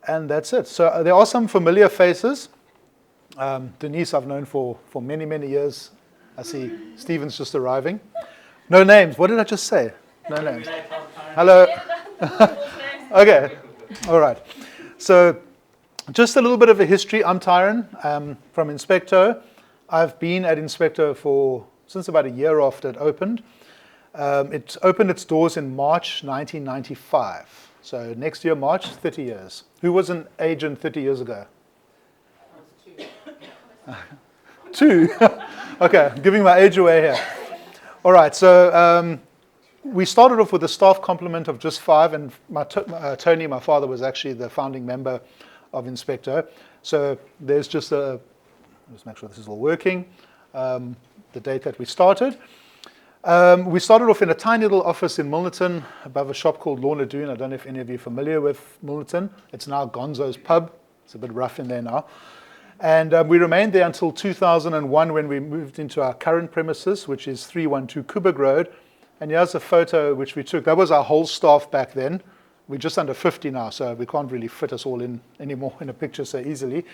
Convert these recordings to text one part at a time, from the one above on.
And that's it. So there are some familiar faces. Denise I've known for many, many years. I see Stephen's just arriving. No names. What did I just say? No names. Hello. Okay. All right. So just a little bit of a history. I'm Tyron from Inspecto. I've been at Inspecto since about a year after it opened. It opened its doors in March 1995. So next year, March, 30 years. Who was an agent 30 years ago? Two. Okay, I'm giving my age away here. All right, so we started off with a staff complement of just 5, and Tony, my father, was actually the founding member of Inspecto. So there's just let's make sure this is all working, the date that we started. We started off in a tiny little office in Milnerton above a shop called Lorna Doone. I don't know if any of you are familiar with Milnerton. It's now Gonzo's Pub. It's a bit rough in there now. And we remained there until 2001 when we moved into our current premises, which is 312 Kubig Road. And here's a photo which we took. That was our whole staff back then. We're just under 50 now, so we can't really fit us all in anymore in a picture so easily.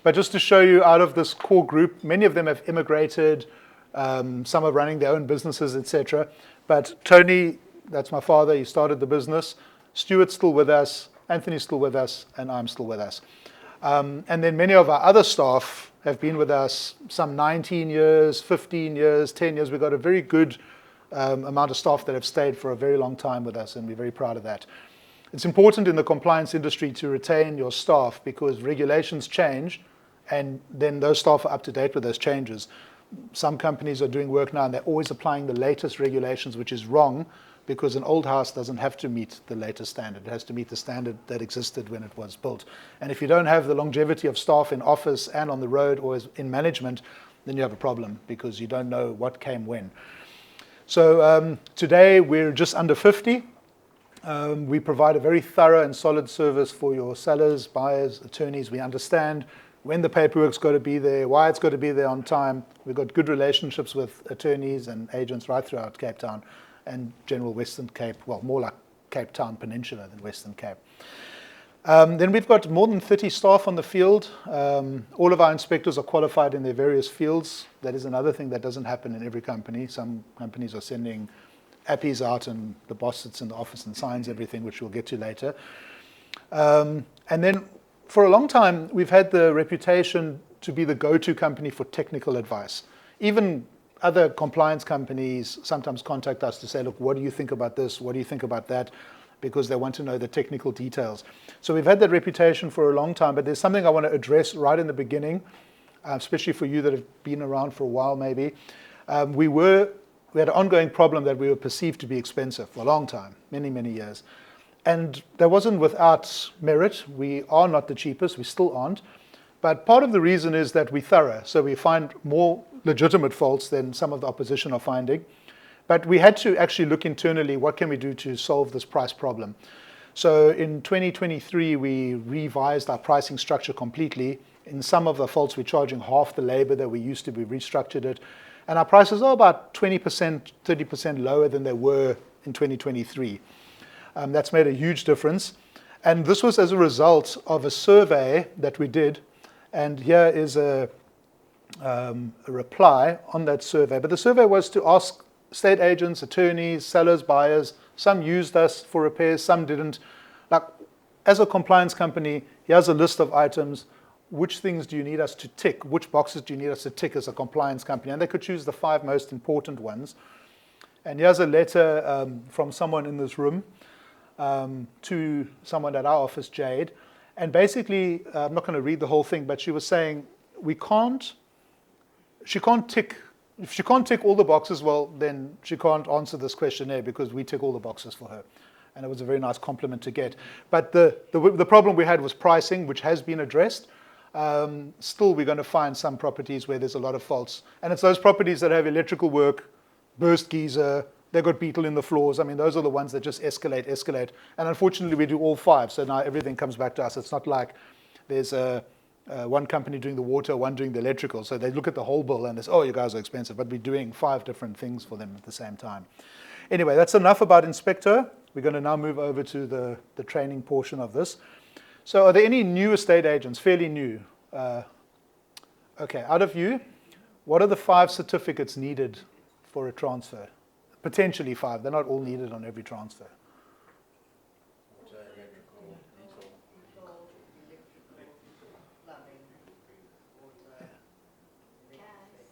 But just to show you, out of this core group, many of them have immigrated. Some are running their own businesses, etc. But Tony, that's my father, he started the business. Stuart's still with us, Anthony's still with us, and I'm still with us. And then many of our other staff have been with us some 19 years, 15 years, 10 years. We've got a very good amount of staff that have stayed for a very long time with us, and we're very proud of that. It's important in the compliance industry to retain your staff because regulations change, and then those staff are up to date with those changes. Some companies are doing work now and they're always applying the latest regulations, which is wrong because an old house doesn't have to meet the latest standard. It has to meet the standard that existed when it was built. And if you don't have the longevity of staff in office and on the road or in management, then you have a problem because you don't know what came when. So today we're just under 50. We provide a very thorough and solid service for your sellers, buyers, attorneys. We understand when the paperwork's got to be there, why it's got to be there on time. We've got good relationships with attorneys and agents right throughout Cape Town and general Western Cape, well, more like Cape Town Peninsula than Western Cape. Then we've got more than 30 staff on the field. All of our inspectors are qualified in their various fields. That is another thing that doesn't happen in every company. Some companies are sending appies out and the boss sits in the office and signs everything, which we'll get to later. And then for a long time, we've had the reputation to be the go-to company for technical advice. Even other compliance companies sometimes contact us to say, look, what do you think about this? What do you think about that? Because they want to know the technical details. So we've had that reputation for a long time, but there's something I want to address right in the beginning, especially for you that have been around for a while maybe. We had an ongoing problem that we were perceived to be expensive for a long time, many, many years. And that wasn't without merit. We are not the cheapest, we still aren't. But part of the reason is that we're thorough. So we find more legitimate faults than some of the opposition are finding. But we had to actually look internally, what can we do to solve this price problem? So in 2023, we revised our pricing structure completely. In some of the faults, we're charging half the labor that we used to. We restructured it. And our prices are about 20%, 30% lower than they were in 2023. That's made a huge difference. And this was as a result of a survey that we did. And here is a reply on that survey. But the survey was to ask estate agents, attorneys, sellers, buyers. Some used us for repairs, some didn't. Like, as a compliance company, here's a list of items. Which things do you need us to tick? Which boxes do you need us to tick as a compliance company? And they could choose the 5 most important ones. And here's a letter from someone in this room to someone at our office, Jade. And basically, I'm not going to read the whole thing, but she was saying, she can't tick, if she can't tick all the boxes, well, then she can't answer this questionnaire because we tick all the boxes for her. And it was a very nice compliment to get. But the problem we had was pricing, which has been addressed. Still, we're going to find some properties where there's a lot of faults. And it's those properties that have electrical work, burst geyser, they've got beetle in the floors. I mean, those are the ones that just escalate. And unfortunately, we do all 5. So now everything comes back to us. It's not like there's one company doing the water, one doing the electrical. So they look at the whole bill and they say, oh, you guys are expensive. But we're doing 5 different things for them at the same time. Anyway, that's enough about Inspecto. We're going to now move over to the training portion of this. So are there any new estate agents, fairly new? Okay, out of you, what are the 5 certificates needed for a transfer? Potentially 5. They're not all needed on every transfer.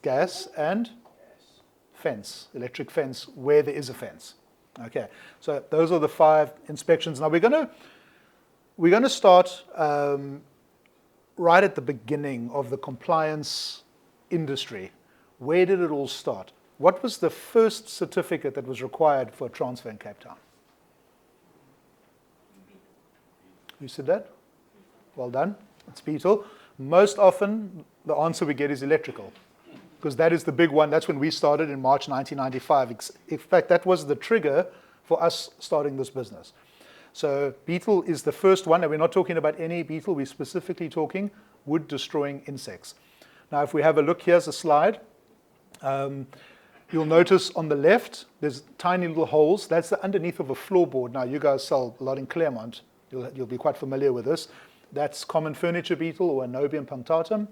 Gas and fence, electric fence, where there is a fence. Okay, so those are the 5 inspections. Now we're going to start right at the beginning of the compliance industry. Where did it all start? What was the first certificate that was required for a transfer in Cape Town? Who said that? Well done. It's beetle. Most often, the answer we get is electrical, because that is the big one. That's when we started in March 1995. In fact, that was the trigger for us starting this business. So beetle is the first one, and we're not talking about any beetle. We're specifically talking wood-destroying insects. Now, if we have a look, here's a slide. You'll notice on the left, there's tiny little holes. That's the underneath of a floorboard. Now, you guys sell a lot in Claremont. You'll be quite familiar with this. That's common furniture beetle, or Anobium punctatum.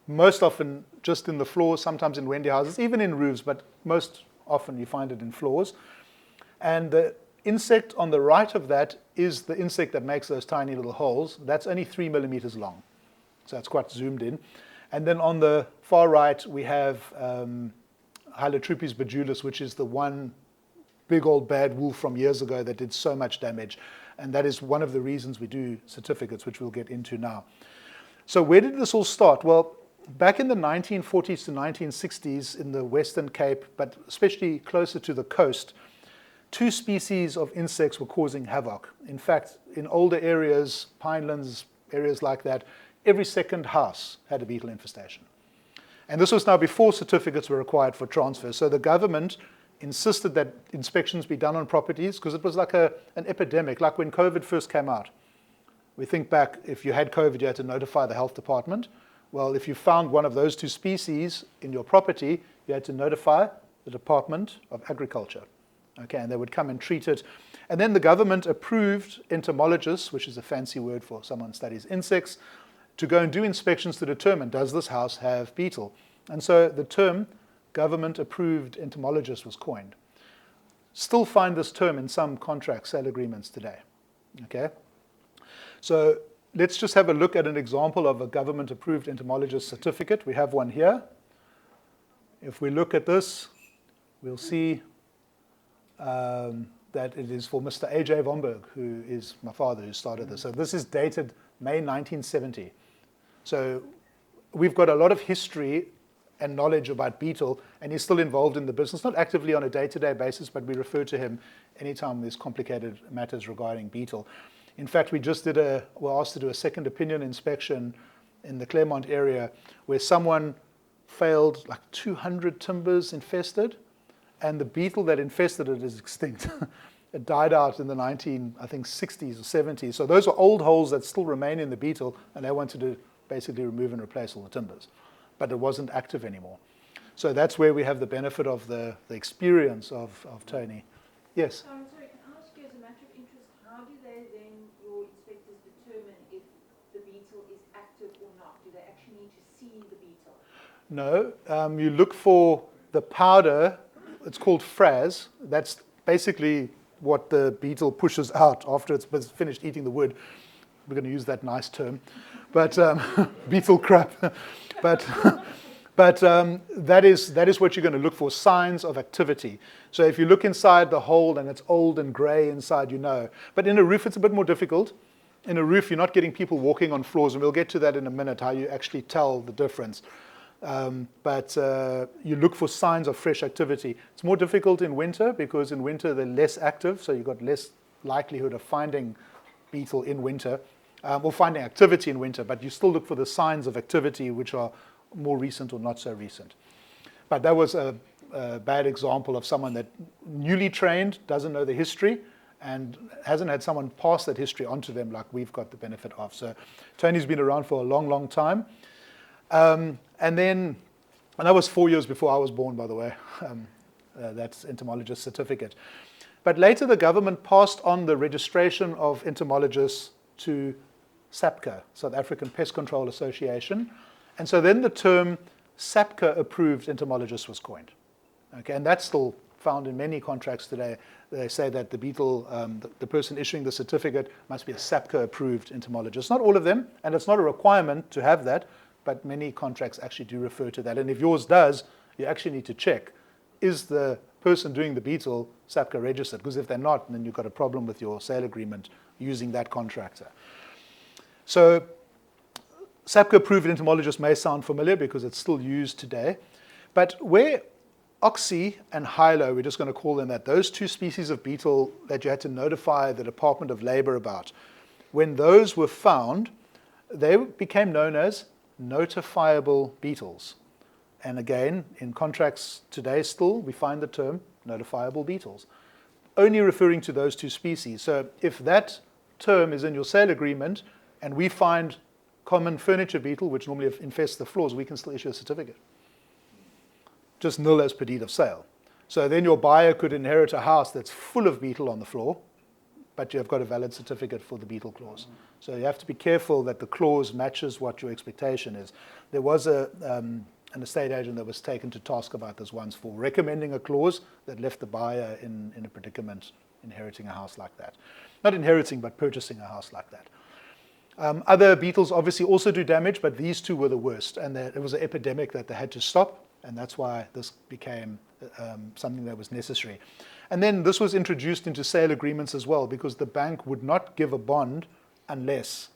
Most often just in the floors, sometimes in Wendy houses, even in roofs, but most often you find it in floors. And the insect on the right of that is the insect that makes those tiny little holes. That's only 3 millimeters long. So it's quite zoomed in. And then on the far right, we have Hylotrupes bajulus, which is the one big old bad wolf from years ago that did so much damage. And that is one of the reasons we do certificates, which we'll get into now. So where did this all start? Well, back in the 1940s to 1960s in the Western Cape, but especially closer to the coast, 2 species of insects were causing havoc. In fact, in older areas, pinelands, areas like that, every second house had a beetle infestation. And this was now before certificates were required for transfer. So the government insisted that inspections be done on properties, because it was like an epidemic, like when COVID first came out. We think back, if you had COVID, you had to notify the health department. Well, if you found one of those 2 species in your property, you had to notify the Department of Agriculture. Okay, and they would come and treat it. And then the government approved entomologists, which is a fancy word for someone who studies insects, to go and do inspections to determine, does this house have beetle? And so the term government-approved entomologist was coined. Still find this term in some contract sale agreements today. Okay, so let's just have a look at an example of a government-approved entomologist certificate. We have one here. If we look at this, we'll see that it is for Mr. A.J. Vomberg, who is my father who started this. So this is dated May 1970. So we've got a lot of history and knowledge about beetle, and he's still involved in the business, not actively on a day-to-day basis, but we refer to him anytime there's complicated matters regarding beetle. In fact, we're asked to do a second opinion inspection in the Claremont area where someone failed like 200 timbers infested, and the beetle that infested it is extinct. It died out in the 60s or 70s. So those are old holes that still remain in the beetle, and they wanted to basically remove and replace all the timbers. But it wasn't active anymore. So that's where we have the benefit of the experience of Tony. Yes? Sorry, can I ask you, as a matter of interest, how do they then, your inspectors, determine if the beetle is active or not? Do they actually need to see the beetle? No, you look for the powder. It's called fraz. That's basically what the beetle pushes out after it's finished eating the wood. We're going to use that nice term, but beetle crap. But that is what you're going to look for, signs of activity. So if you look inside the hole and it's old and grey inside, you know. But in a roof, it's a bit more difficult. In a roof, you're not getting people walking on floors, and we'll get to that in a minute, how you actually tell the difference. But you look for signs of fresh activity. It's more difficult in winter because in winter they're less active, so you've got less likelihood of finding beetle in winter, or finding activity in winter, but you still look for the signs of activity which are more recent or not so recent. But that was a bad example of someone that newly trained, doesn't know the history, and hasn't had someone pass that history onto them like we've got the benefit of. So Tony's been around for a long, long time. And that was 4 years before I was born, by the way. That's entomologist certificate. But later the government passed on the registration of entomologists to SAPCA, South African Pest Control Association. And so then the term SAPCA approved entomologist was coined. Okay, and that's still found in many contracts today. They say that the beetle, the person issuing the certificate must be a SAPCA approved entomologist. Not all of them, and it's not a requirement to have that, but many contracts actually do refer to that. And if yours does, you actually need to check, is the person doing the beetle SAPCA registered? Because if they're not, then you've got a problem with your sale agreement using that contractor. So SAPCA approved entomologist may sound familiar because it's still used today. But where Oxy and Hilo, we're just going to call them that, those two species of beetle that you had to notify the Department of Labor about, when those were found, they became known as notifiable beetles. And again, in contracts today still, we find the term notifiable beetles, only referring to those two species. So if that term is in your sale agreement and we find common furniture beetle, which normally infests the floors, we can still issue a certificate. Just nil as per deed of sale. So then your buyer could inherit a house that's full of beetle on the floor, but you've got a valid certificate for the beetle clause. So you have to be careful that the clause matches what your expectation is. There was an estate agent that was taken to task about this once for recommending a clause that left the buyer in a predicament inheriting a house like that. Not inheriting, but purchasing a house like that. Other beetles obviously also do damage, but these two were the worst. And it was an epidemic that they had to stop. And that's why this became something that was necessary. And then this was introduced into sale agreements as well, because the bank would not give a bond unless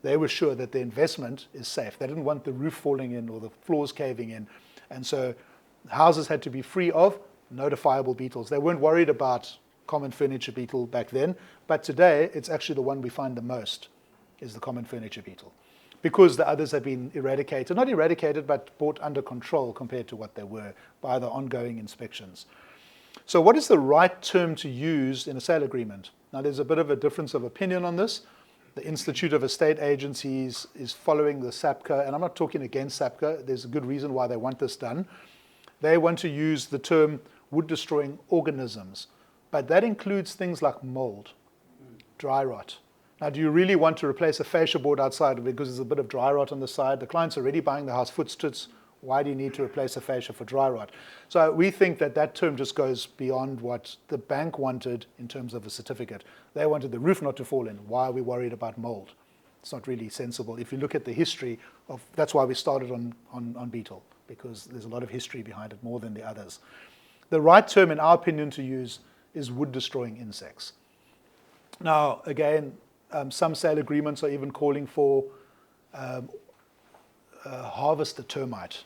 they were sure that the investment is safe. They didn't want the roof falling in or the floors caving in. And so houses had to be free of notifiable beetles. They weren't worried about common furniture beetle back then, but today it's actually the one we find the most, is the common furniture beetle, because the others have been eradicated, not eradicated, but brought under control compared to what they were by the ongoing inspections. So what is the right term to use in a sale agreement? Now there's a bit of a difference of opinion on this. The Institute of Estate Agencies is following the SAPCA, and I'm not talking against SAPCA, there's a good reason why they want this done. They want to use the term wood-destroying organisms, but that includes things like mold, dry rot. Now, do you really want to replace a fascia board outside because there's a bit of dry rot on the side? The client's already buying the house footstoots. Why do you need to replace a fascia for dry rot? So we think that that term just goes beyond what the bank wanted in terms of a certificate. They wanted the roof not to fall in. Why are we worried about mold? It's not really sensible. If you look at the history of, that's why we started on beetle, because there's a lot of history behind it, more than the others. The right term, in our opinion, to use is wood-destroying insects. Now, again, some sale agreements are even calling for harvester termite.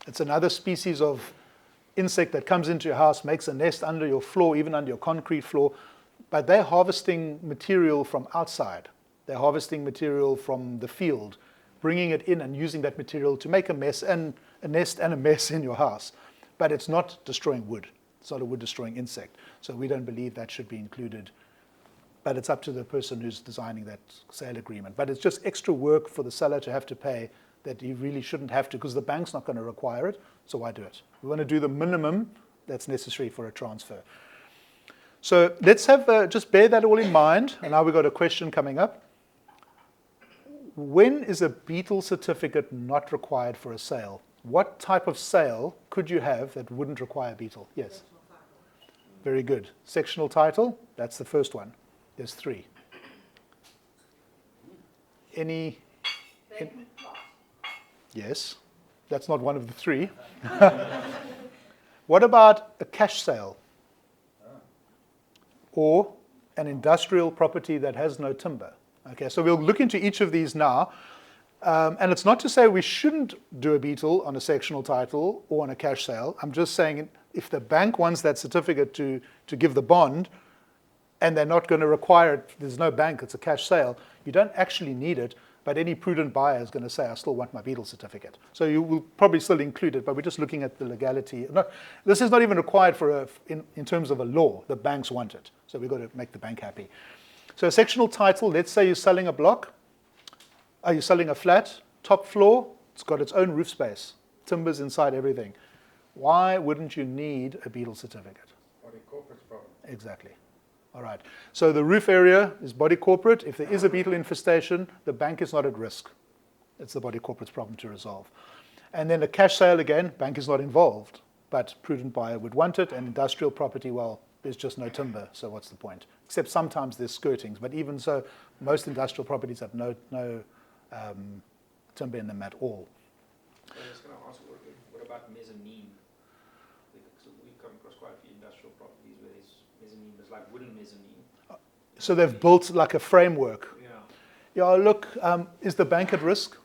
It's another species of insect that comes into your house, makes a nest under your floor, even under your concrete floor, but they're harvesting material from outside. They're harvesting material from the field, bringing it in and using that material to make a mess and a nest and a mess in your house. But it's not destroying wood. It's not a wood-destroying insect. So we don't believe that should be included. But it's up to the person who's designing that sale agreement. But it's just extra work for the seller to have to pay that you really shouldn't have to, because the bank's not going to require it, so why do it? We want to do the minimum that's necessary for a transfer. So let's have, just bear that all in mind, and now we've got a question coming up. When is a beetle certificate not required for a sale? What type of sale could you have that wouldn't require beetle? Yes? Very good. Sectional title, that's the first one. There's three. Any? Yes, that's not one of the three. What about a cash sale? Or an industrial property that has no timber? Okay, so we'll look into each of these now. And it's not to say we shouldn't do a beetle on a sectional title or on a cash sale. I'm just saying if the bank wants that certificate to give the bond, and they're not going to require it, there's no bank, it's a cash sale, you don't actually need it, but any prudent buyer is going to say, I still want my beetle certificate. So you will probably still include it, but we're just looking at the legality. This is not even required for in terms of a law. The banks want it, so we've got to make the bank happy. So a sectional title, let's say you're selling a block. Are you selling a flat, top floor? It's got its own roof space, timbers inside everything. Why wouldn't you need a beetle certificate? Or incorporates problem. Exactly. All right. So the roof area is body corporate. If there is a beetle infestation, the bank is not at risk. It's the body corporate's problem to resolve. And then a cash sale again, bank is not involved, but prudent buyer would want it. And industrial property, well, there's just no timber, so what's the point? Except sometimes there's skirtings, but even so, most industrial properties have no timber in them at all. I was going to ask, what about mezzanine? So we've come across quite a few industrial properties where there's mezzanine, there's like wooden mezzanine. So they've built like a framework. Yeah. Yeah, look, is the bank at risk?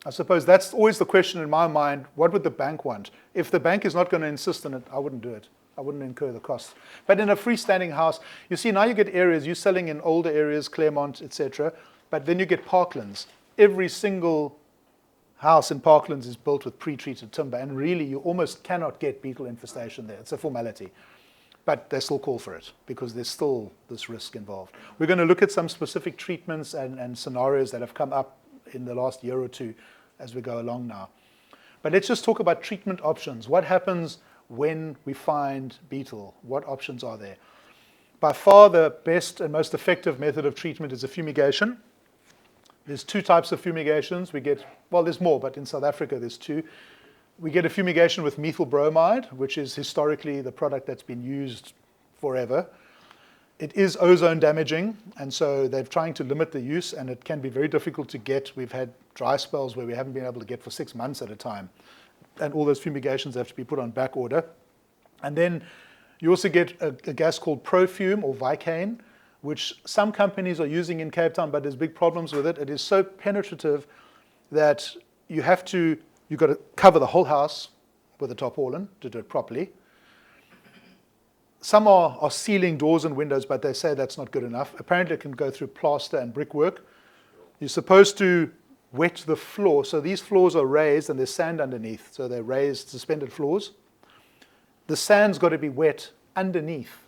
I suppose that's always the question in my mind. What would the bank want? If the bank is not going to insist on it, I wouldn't do it. I wouldn't incur the costs. But in a freestanding house, you see, now you get areas, you're selling in older areas, Claremont, etc., but then you get parklands. Every single house in parklands is built with pre-treated timber, and really you almost cannot get beetle infestation there. It's a formality. But they still call for it because there's still this risk involved. We're going to look at some specific treatments and scenarios that have come up in the last year or two as we go along now. But let's just talk about treatment options. What happens when we find beetle? What options are there? By far the best and most effective method of treatment is a fumigation. There's two types of fumigations. We get, well, there's more, but in South Africa there's two. We get a fumigation with methyl bromide, which is historically the product that's been used forever. It is ozone damaging, and so they're trying to limit the use, and it can be very difficult to get. We've had dry spells where we haven't been able to get for 6 months at a time, and all those fumigations have to be put on back order. And then you also get a gas called Profume or Vicane, which some companies are using in Cape Town, but there's big problems with it. It is so penetrative that you've got to cover the whole house with a tarpaulin to do it properly. Some are sealing doors and windows, but they say that's not good enough. Apparently it can go through plaster and brickwork. You're supposed to wet the floor. So these floors are raised and there's sand underneath. So they're raised, suspended floors. The sand's got to be wet underneath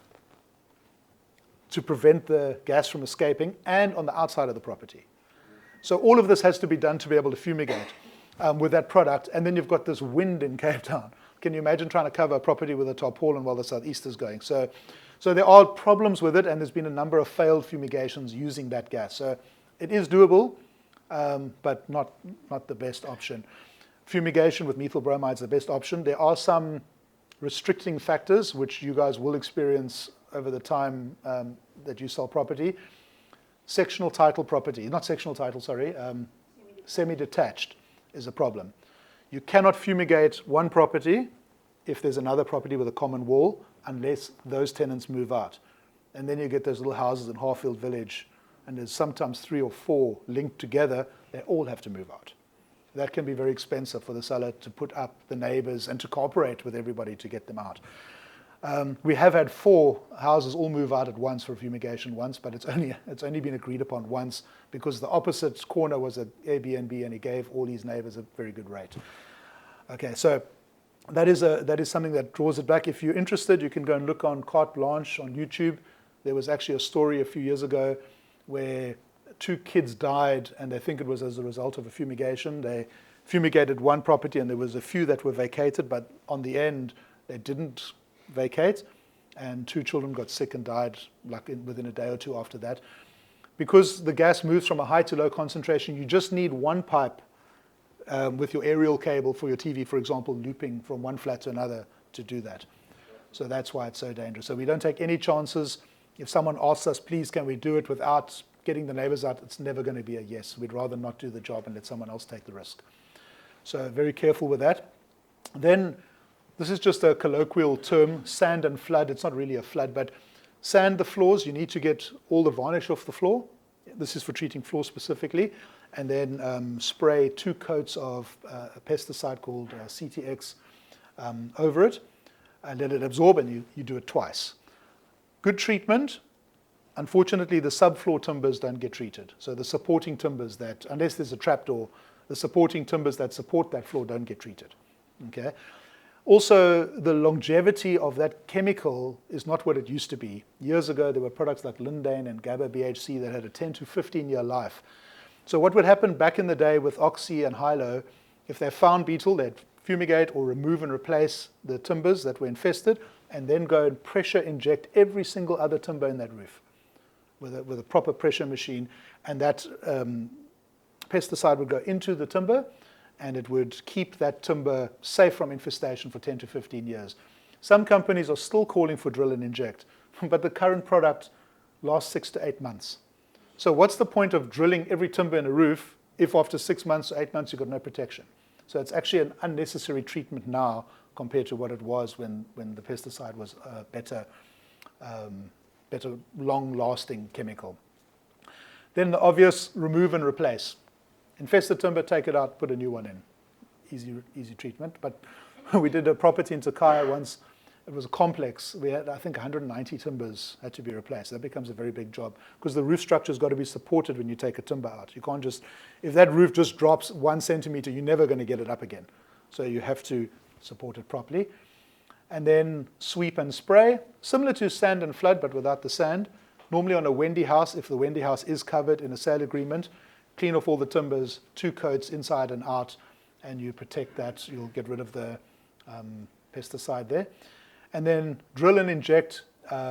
to prevent the gas from escaping, and on the outside of the property. So all of this has to be done to be able to fumigate with that product. And then you've got this wind in Cape Town. Can you imagine trying to cover a property with a tarpaulin while the southeast is going? So there are problems with it, and there's been a number of failed fumigations using that gas. So it is doable, but not the best option. Fumigation with methyl bromide is the best option. There are some restricting factors, which you guys will experience over the time that you sell property. Sectional title property, not sectional title, sorry, semi-detached is a problem. You cannot fumigate one property if there's another property with a common wall unless those tenants move out. And then you get those little houses in Harfield Village, and there's sometimes 3 or 4 linked together. They all have to move out. That can be very expensive for the seller to put up the neighbors and to cooperate with everybody to get them out. We have had 4 houses all move out at once for fumigation once, but it's only been agreed upon once because the opposite corner was an Airbnb and he gave all his neighbors a very good rate. Okay, so that is something that draws it back. If you're interested, you can go and look on Carte Blanche on YouTube. There was actually a story a few years ago where 2 kids died, and they think it was as a result of a fumigation. They fumigated one property, and there was a few that were vacated, but on the end, they didn't vacate, and 2 children got sick and died within a day or 2 after that. Because the gas moves from a high to low concentration, you just need one pipe with your aerial cable for your TV, for example, looping from one flat to another to do that. So that's why it's so dangerous. So we don't take any chances. If someone asks us, please, can we do it without getting the neighbors out, it's never going to be a yes. We'd rather not do the job and let someone else take the risk. So very careful with that. Then, this is just a colloquial term, sand and flood. It's not really a flood, but sand the floors. You need to get all the varnish off the floor. This is for treating floors specifically. And then spray 2 coats of a pesticide called CTX over it, and let it absorb, and you do it twice. Good treatment. Unfortunately, the subfloor timbers don't get treated. So the supporting timbers that, unless there's a trapdoor, the supporting timbers that support that floor don't get treated. Okay. Also, the longevity of that chemical is not what it used to be. Years ago, there were products like Lindane and GABA BHC that had a 10 to 15 year life. So what would happen back in the day with Oxy and Hilo, if they found beetle, they'd fumigate or remove and replace the timbers that were infested, and then go and pressure inject every single other timber in that roof with a proper pressure machine, and that pesticide would go into the timber, and it would keep that timber safe from infestation for 10 to 15 years. Some companies are still calling for drill and inject, but the current product lasts 6 to 8 months. So what's the point of drilling every timber in a roof if after 6 months or 8 months you've got no protection? So it's actually an unnecessary treatment now compared to what it was when the pesticide was a better long-lasting chemical. Then the obvious, remove and replace. Infested timber, take it out, put a new one in. Easy treatment. But we did a property in Takaya once. It was a complex. We had, I think, 190 timbers had to be replaced. That becomes a very big job because the roof structure's got to be supported when you take a timber out. You can't just, if that roof just drops 1 centimeter, you're never going to get it up again. So you have to support it properly. And then sweep and spray, similar to sand and flood, but without the sand. Normally on a Wendy house, if the Wendy house is covered in a sale agreement, clean off all the timbers, 2 coats inside and out, and you protect that. You'll get rid of the pesticide there. And then drill and inject.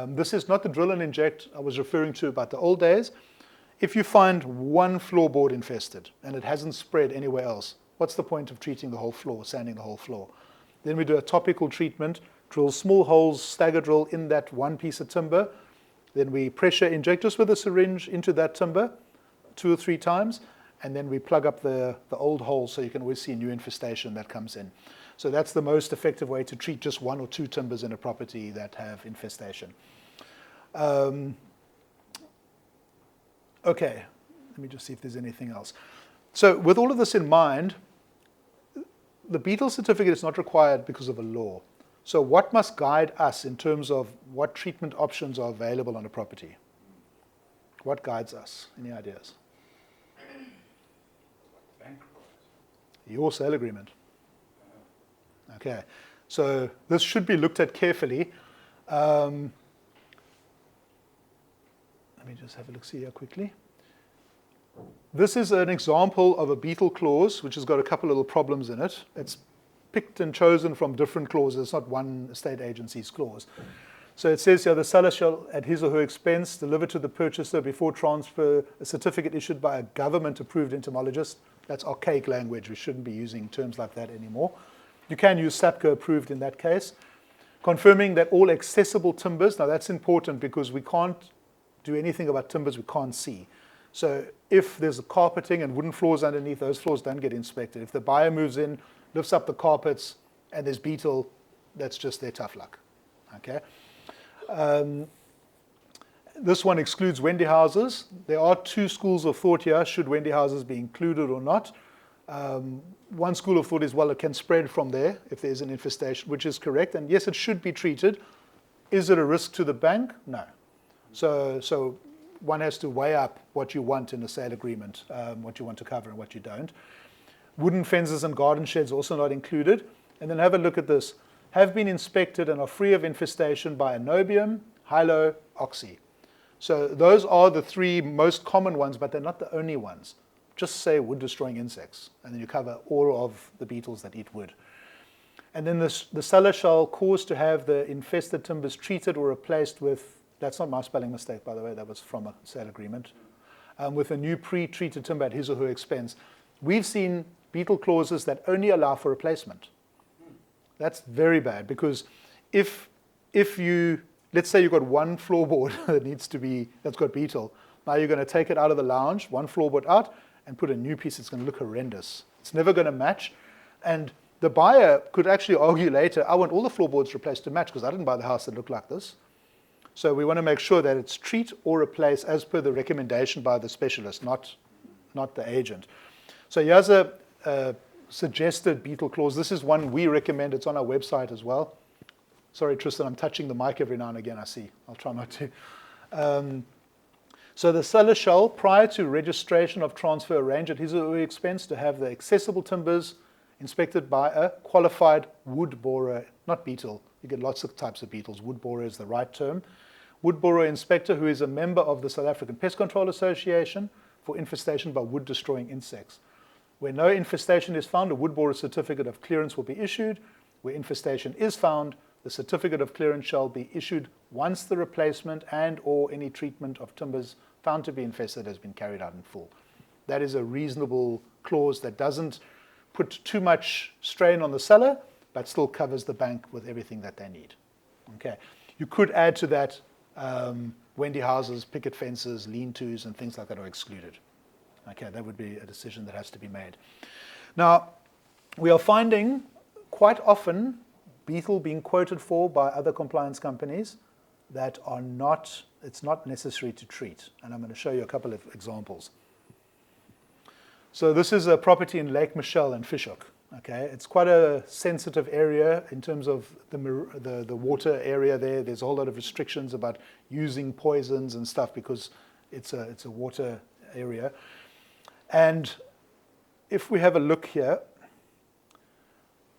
This is not the drill and inject I was referring to about the old days. If you find one floorboard infested and it hasn't spread anywhere else, what's the point of treating the whole floor, sanding the whole floor? Then we do a topical treatment, drill small holes, stagger drill in that one piece of timber. Then we pressure inject just with a syringe into that timber 2 or 3 times, and then we plug up the old holes so you can always see a new infestation that comes in. So that's the most effective way to treat just 1 or 2 timbers in a property that have infestation. Okay, let me just see if there's anything else. So with all of this in mind, the beetle certificate is not required because of a law. So what must guide us in terms of what treatment options are available on a property? What guides us? Any ideas? Your sale agreement. Okay, so this should be looked at carefully. Let me just have a look, see here quickly. This is an example of a beetle clause, which has got a couple little problems in it. It's picked and chosen from different clauses. It's not one estate agency's clause. So it says here, the seller shall, at his or her expense, deliver to the purchaser before transfer a certificate issued by a government-approved entomologist. That's archaic language. We shouldn't be using terms like that anymore. You can use SAPCO approved in that case. Confirming that all accessible timbers, now that's important because we can't do anything about timbers we can't see. So if there's a carpeting and wooden floors underneath, those floors don't get inspected. If the buyer moves in, lifts up the carpets, and there's beetle, that's just their tough luck. Okay. This one excludes Wendy houses. There are 2 schools of thought here. Should Wendy houses be included or not? One school of thought is, well, it can spread from there if there's an infestation, which is correct. And yes, it should be treated. Is it a risk to the bank? No. So one has to weigh up what you want in a sale agreement, what you want to cover and what you don't. Wooden fences and garden sheds also not included. And then have a look at this. Have been inspected and are free of infestation by anobium, hylo, oxy. So those are the 3 most common ones, but they're not the only ones. Just say wood-destroying insects, and then you cover all of the beetles that eat wood. And then the seller shall cause to have the infested timbers treated or replaced with, that's not my spelling mistake, by the way, that was from a sale agreement, with a new pre-treated timber at his or her expense. We've seen beetle clauses that only allow for replacement. That's very bad, because if you, let's say you've got one floorboard that's got beetle, now you're going to take it out of the lounge, one floorboard out, and put a new piece. It's going to look horrendous. It's never going to match. And the buyer could actually argue later, I want all the floorboards replaced to match because I didn't buy the house that looked like this. So we want to make sure that it's treat or replace as per the recommendation by the specialist, not the agent. So here's a suggested beetle clause. This is one we recommend. It's on our website as well. Sorry, Tristan, I'm touching the mic every now and again, I see. I'll try not to. So the seller shall, prior to registration of transfer, arrange at his or her expense to have the accessible timbers inspected by a qualified wood borer, not beetle. You get lots of types of beetles. Wood borer is the right term. Wood borer inspector who is a member of the South African Pest Control Association for infestation by wood-destroying insects. Where no infestation is found, a wood borer certificate of clearance will be issued. Where infestation is found, The certificate of clearance shall be issued once the replacement and or any treatment of timbers found to be infested has been carried out in full. That is a reasonable clause that doesn't put too much strain on the seller, but still covers the bank with everything that they need. Okay. You could add to that Wendy houses, picket fences, lean-tos, and things like that are excluded. Okay, that would be a decision that has to be made. Now, we are finding quite often beetle being quoted for by other compliance companies that are not, it's not necessary to treat. And I'm going to show you a couple of examples. So this is a property in Lake Michelle in Fishhook. Okay, it's quite a sensitive area in terms of the water area there. There's a whole lot of restrictions about using poisons and stuff because it's a water area. And if we have a look here,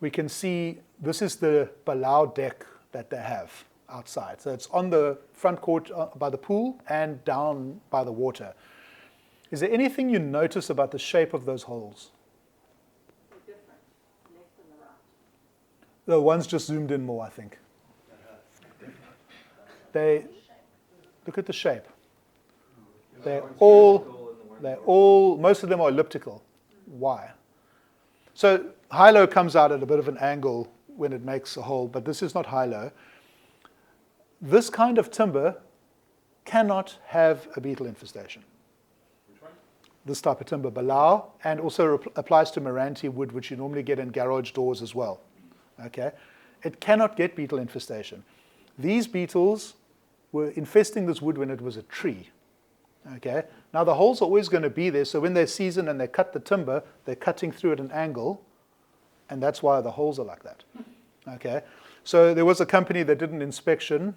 we can see this is the Balau deck that they have outside. So it's on the front court by the pool and down by the water. Is there anything you notice about the shape of those holes? They're different, left and the right. The one's just zoomed in more, I think. They look at the shape. They're all, most of them are elliptical. Why? So high-low comes out at a bit of an angle when it makes a hole, but this is not high-low. This kind of timber cannot have a beetle infestation. Which one? This type of timber, Balau, and also applies to Meranti wood, which you normally get in garage doors as well. Okay, it cannot get beetle infestation. These beetles were infesting this wood when it was a tree. Okay, now the holes are always going to be there, so when they season and they cut the timber, they're cutting through at an angle, and that's why the holes are like that. Okay, so there was a company that did an inspection.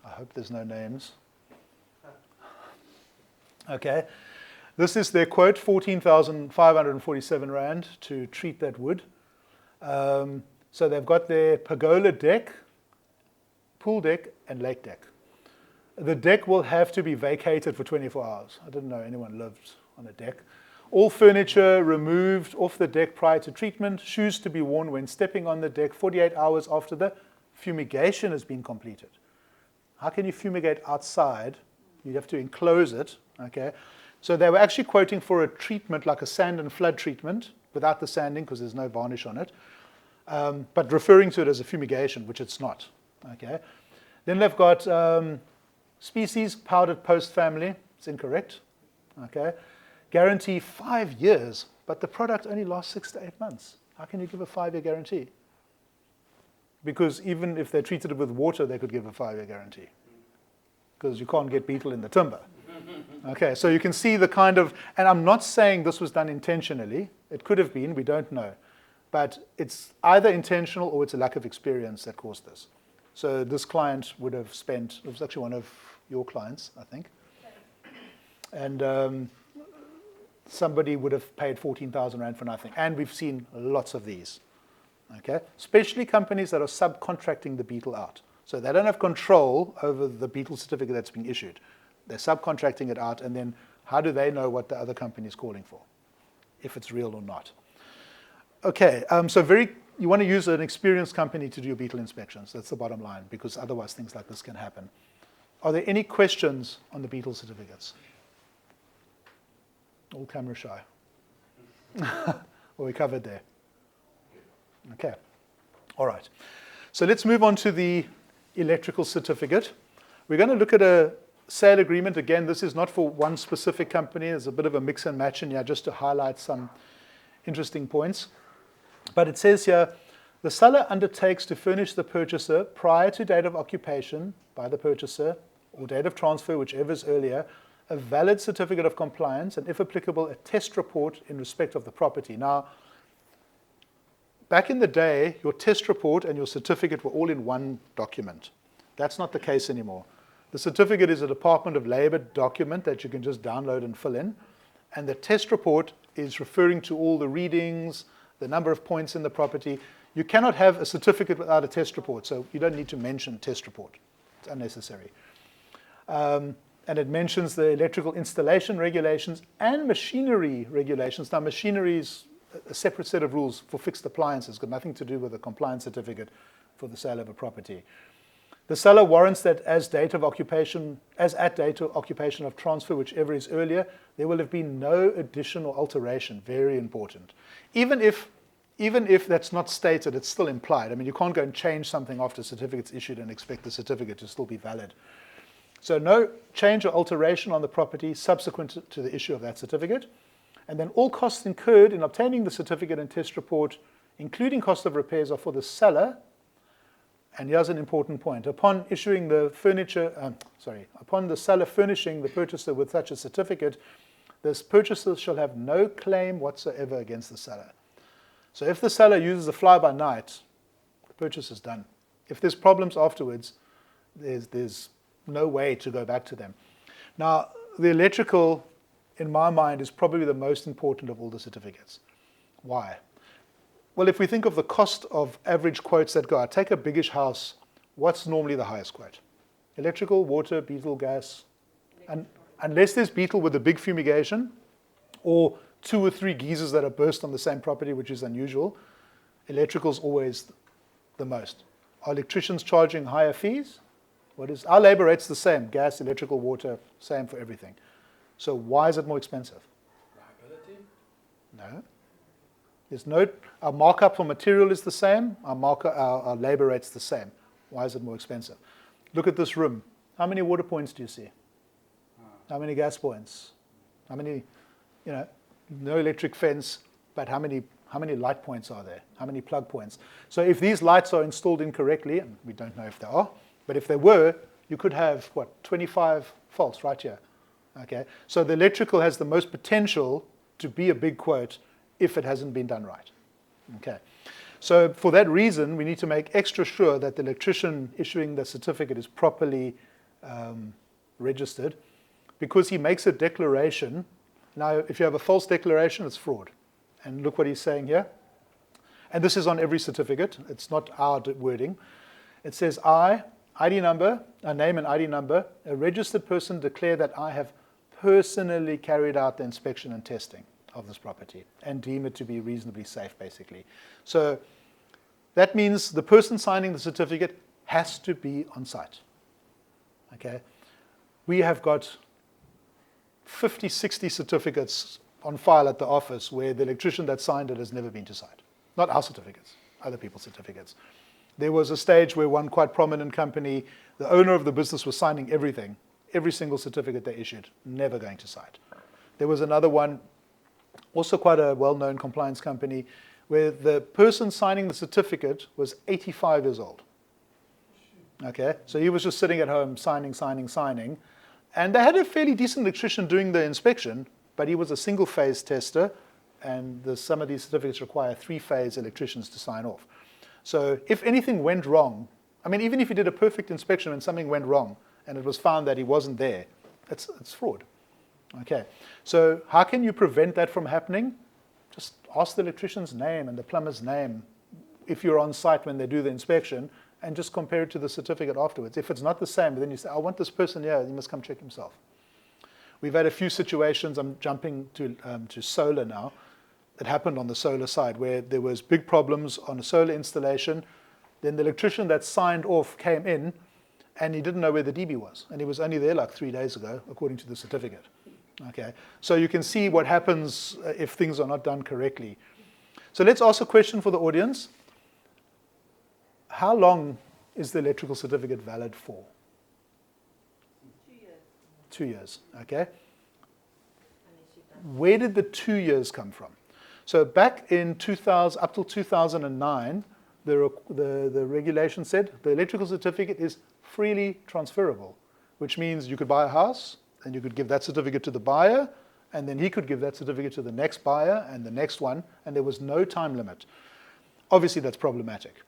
I hope there's no names. Okay, this is their quote, 14,547 Rand to treat that wood. So they've got their pergola deck, pool deck, and lake deck. The deck will have to be vacated for 24 hours. I didn't know anyone lived on a deck. All furniture removed off the deck prior to treatment. Shoes to be worn when stepping on the deck 48 hours after the fumigation has been completed. How can you fumigate outside? You have to enclose it. Okay. So they were actually quoting for a treatment like a sand and flood treatment without the sanding because there's no varnish on it. But referring to it as a fumigation, which it's not. Okay. Then they've got species powdered post family. It's incorrect. Okay. Guarantee 5 years, but the product only lasts 6 to 8 months. How can you give a 5-year guarantee? Because even if they treated it with water, they could give a 5-year guarantee. Because you can't get beetle in the timber. Okay, so you can see the kind of, and I'm not saying this was done intentionally. It could have been, we don't know. But it's either intentional or it's a lack of experience that caused this. So this client would have spent, it was actually one of your clients, I think. And somebody would have paid 14,000 Rand for nothing. And we've seen lots of these. Okay, especially companies that are subcontracting the beetle out. So they don't have control over the beetle certificate that's being issued. They're subcontracting it out, and then how do they know what the other company is calling for, if it's real or not? Okay, so you want to use an experienced company to do your beetle inspections. That's the bottom line, because otherwise things like this can happen. Are there any questions on the beetle certificates? All camera shy. Well, we covered there. Okay, all right. So let's move on to the electrical certificate. We're going to look at a sale agreement. Again, this is not for one specific company. There's a bit of a mix and match in here just to highlight some interesting points. But it says here, the seller undertakes to furnish the purchaser prior to date of occupation by the purchaser or date of transfer, whichever is earlier, a valid certificate of compliance and, if applicable, a test report in respect of the property. Now, back in the day, your test report and your certificate were all in one document. That's not the case anymore. The certificate is a Department of Labor document that you can just download and fill in. And the test report is referring to all the readings, the number of points in the property. You cannot have a certificate without a test report, so you don't need to mention test report. It's unnecessary. And it mentions the electrical installation regulations and machinery regulations. Now, machinery is a separate set of rules for fixed appliances. It's got nothing to do with a compliance certificate for the sale of a property. The seller warrants that as at date of occupation of transfer, whichever is earlier, there will have been no addition or alteration. Very important. Even if that's not stated, it's still implied. I mean, you can't go and change something after a certificate's issued and expect the certificate to still be valid. So no change or alteration on the property subsequent to the issue of that certificate. And then all costs incurred in obtaining the certificate and test report, including cost of repairs, are for the seller. And here's an important point. Upon the seller furnishing the purchaser with such a certificate, this purchaser shall have no claim whatsoever against the seller. So if the seller uses a fly-by-night, the purchase is done. If there's problems afterwards, there's no way to go back to them. Now, the electrical, in my mind, is probably the most important of all the certificates. Why? Well, if we think of the cost of average quotes that go out, take a biggish house, what's normally the highest quote? Electrical, water, beetle, gas. And unless there's beetle with a big fumigation, or 2 or 3 geysers that are burst on the same property, which is unusual, electrical's always the most. Are electricians charging higher fees? Our labor rate's the same, gas, electrical, water, same for everything. So why is it more expensive? Liability? No. Our markup for material is the same, our labor rate's the same. Why is it more expensive? Look at this room. How many water points do you see? How many gas points? How many, no electric fence, but how many light points are there? How many plug points? So if these lights are installed incorrectly, and we don't know if they are, but if they were, you could have, 25 faults right here. Okay, so the electrical has the most potential to be a big quote if it hasn't been done right. Okay, so for that reason, we need to make extra sure that the electrician issuing the certificate is properly registered, because he makes a declaration. Now, if you have a false declaration, it's fraud. And look what he's saying here. And this is on every certificate. It's not our wording. It says, ID number, a name and ID number, a registered person declare that I have personally carried out the inspection and testing of this property and deem it to be reasonably safe, basically. So that means the person signing the certificate has to be on site. Okay? We have got 50, 60 certificates on file at the office where the electrician that signed it has never been to site. Not our certificates, other people's certificates. There was a stage where one quite prominent company, the owner of the business was signing everything, every single certificate they issued, never going to site. There was another one, also quite a well-known compliance company, where the person signing the certificate was 85 years old. Okay, so he was just sitting at home signing. And they had a fairly decent electrician doing the inspection, but he was a single-phase tester, and some of these certificates require 3-phase electricians to sign off. So if anything went wrong, I mean, even if you did a perfect inspection and something went wrong and it was found that he wasn't there, it's fraud. Okay, so how can you prevent that from happening? Just ask the electrician's name and the plumber's name if you're on site when they do the inspection, and just compare it to the certificate afterwards. If it's not the same, then you say, I want this person here, he must come check himself. We've had a few situations, I'm jumping to solar now, that happened on the solar side, where there was big problems on a solar installation. Then the electrician that signed off came in, and he didn't know where the DB was. And he was only there like 3 days ago, according to the certificate. Okay, so you can see what happens if things are not done correctly. So let's ask a question for the audience. How long is the electrical certificate valid for? 2 years. 2 years, okay. Where did the 2 years come from? So back in 2000, up till 2009, the regulation said the electrical certificate is freely transferable, which means you could buy a house, and you could give that certificate to the buyer, and then he could give that certificate to the next buyer and the next one, and there was no time limit. Obviously, that's problematic.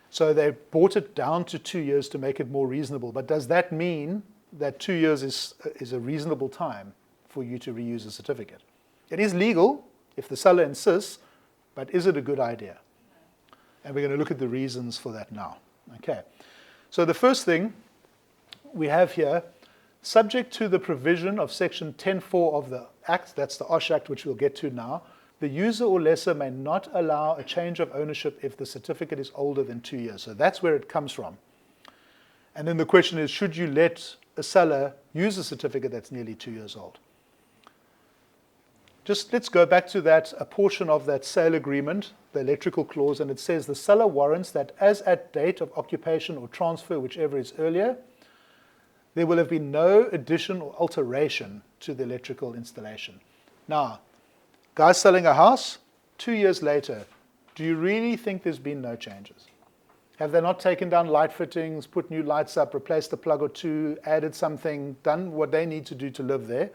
So they brought it down to 2 years to make it more reasonable. But does that mean that 2 years is a reasonable time for you to reuse a certificate? It is legal if the seller insists, but is it a good idea? And we're going to look at the reasons for that now. Okay. So the first thing we have here, subject to the provision of section 10.4 of the Act, that's the OSH Act, which we'll get to now, the user or lessor may not allow a change of ownership if the certificate is older than 2 years. So that's where it comes from. And then the question is, should you let a seller use a certificate that's nearly 2 years old? Just let's go back to that, a portion of that sale agreement, the electrical clause, and it says the seller warrants that as at date of occupation or transfer, whichever is earlier, there will have been no addition or alteration to the electrical installation. Now, guys selling a house, 2 years later, do you really think there's been no changes? Have they not taken down light fittings, put new lights up, replaced a plug or two, added something, done what they need to do to live there?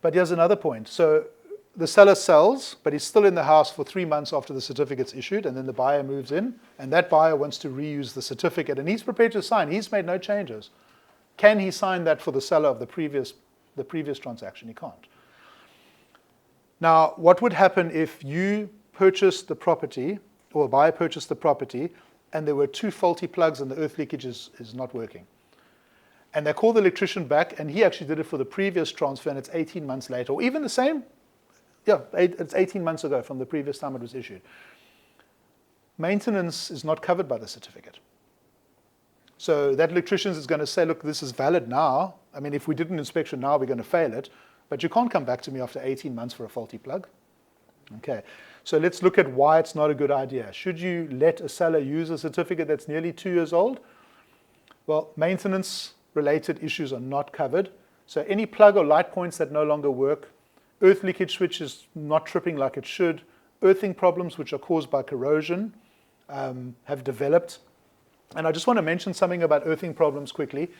But here's another point. So the seller sells, but he's still in the house for 3 months after the certificate's issued, and then the buyer moves in, and that buyer wants to reuse the certificate, and he's prepared to sign. He's made no changes. Can he sign that for the seller of the previous transaction? He can't. Now, what would happen if you purchased the property, or a buyer purchased the property, and there were 2 faulty plugs and the earth leakage is not working? And they call the electrician back, and he actually did it for the previous transfer, and it's 18 months later, or even the same. Yeah, it's 18 months ago from the previous time it was issued. Maintenance is not covered by the certificate. So that electrician is going to say, look, this is valid now. I mean, if we did an inspection now, we're going to fail it. But you can't come back to me after 18 months for a faulty plug. Okay, so let's look at why it's not a good idea. Should you let a seller use a certificate that's nearly 2 years old? Well, maintenance-related issues are not covered. So any plug or light points that no longer work, earth leakage switch is not tripping like it should, earthing problems which are caused by corrosion have developed. And I just want to mention something about earthing problems quickly.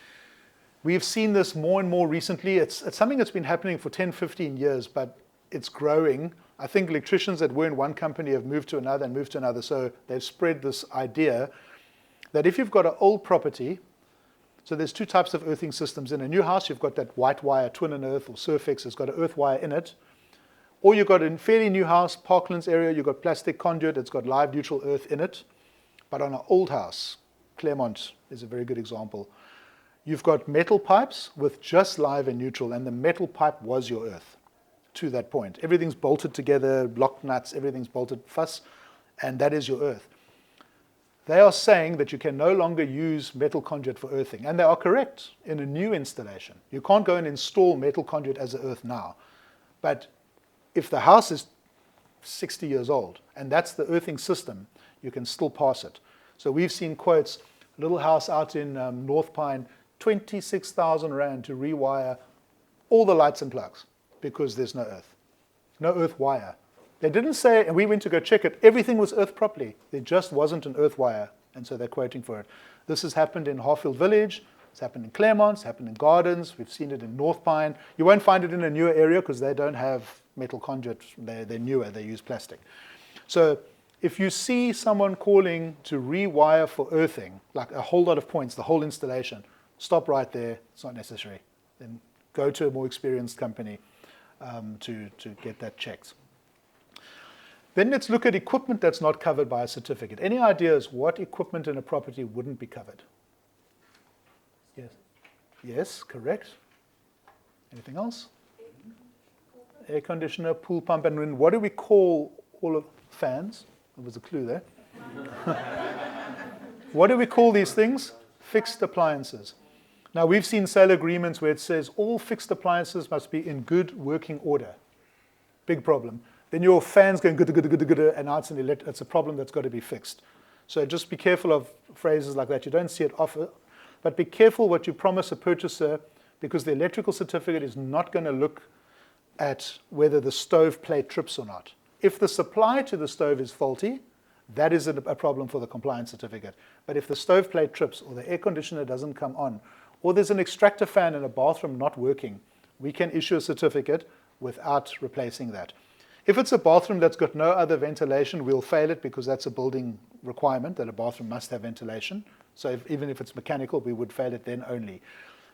We've seen this more and more recently. It's something that's been happening for 10, 15 years, but it's growing. I think electricians that were in one company have moved to another and moved to another, so they've spread this idea that if you've got an old property, so there's 2 types of earthing systems. In a new house, you've got that white wire, twin and earth, or Surfex has got an earth wire in it. Or you've got a fairly new house, Parklands area, you've got plastic conduit, it's got live neutral earth in it. But on an old house, Claremont is a very good example, you've got metal pipes with just live and neutral, and the metal pipe was your earth to that point. Everything's bolted together, block nuts, everything's bolted fuss, and that is your earth. They are saying that you can no longer use metal conduit for earthing, and they are correct in a new installation. You can't go and install metal conduit as an earth now. But if the house is 60 years old, and that's the earthing system, you can still pass it. So we've seen quotes, little house out in North Pine, 26,000 Rand to rewire all the lights and plugs because there's no earth wire. They didn't say, and we went to go check it, everything was earthed properly. There just wasn't an earth wire, and so they're quoting for it. This has happened in Harfield Village, it's happened in Claremont, it's happened in Gardens, we've seen it in North Pine. You won't find it in a newer area because they don't have metal conduit, they're newer, they use plastic. So if you see someone calling to rewire for earthing, like a whole lot of points, the whole installation, stop right there, it's not necessary. Then go to a more experienced company to get that checked. Then let's look at equipment that's not covered by a certificate. Any ideas what equipment in a property wouldn't be covered? Yes. Yes, correct. Anything else? Air conditioner, pool pump, and what do we call all of fans? There was a clue there. What do we call these things? Fixed appliances. Now, we've seen sale agreements where it says all fixed appliances must be in good working order. Big problem. Then your fan's going good, and now it's a problem that's got to be fixed. So just be careful of phrases like that. You don't see it often, but be careful what you promise a purchaser, because the electrical certificate is not going to look at whether the stove plate trips or not. If the supply to the stove is faulty, that is a problem for the compliance certificate. But if the stove plate trips, or the air conditioner doesn't come on, or there's an extractor fan in a bathroom not working, we can issue a certificate without replacing that. If it's a bathroom that's got no other ventilation, we'll fail it because that's a building requirement that a bathroom must have ventilation. So even if it's mechanical, we would fail it then only.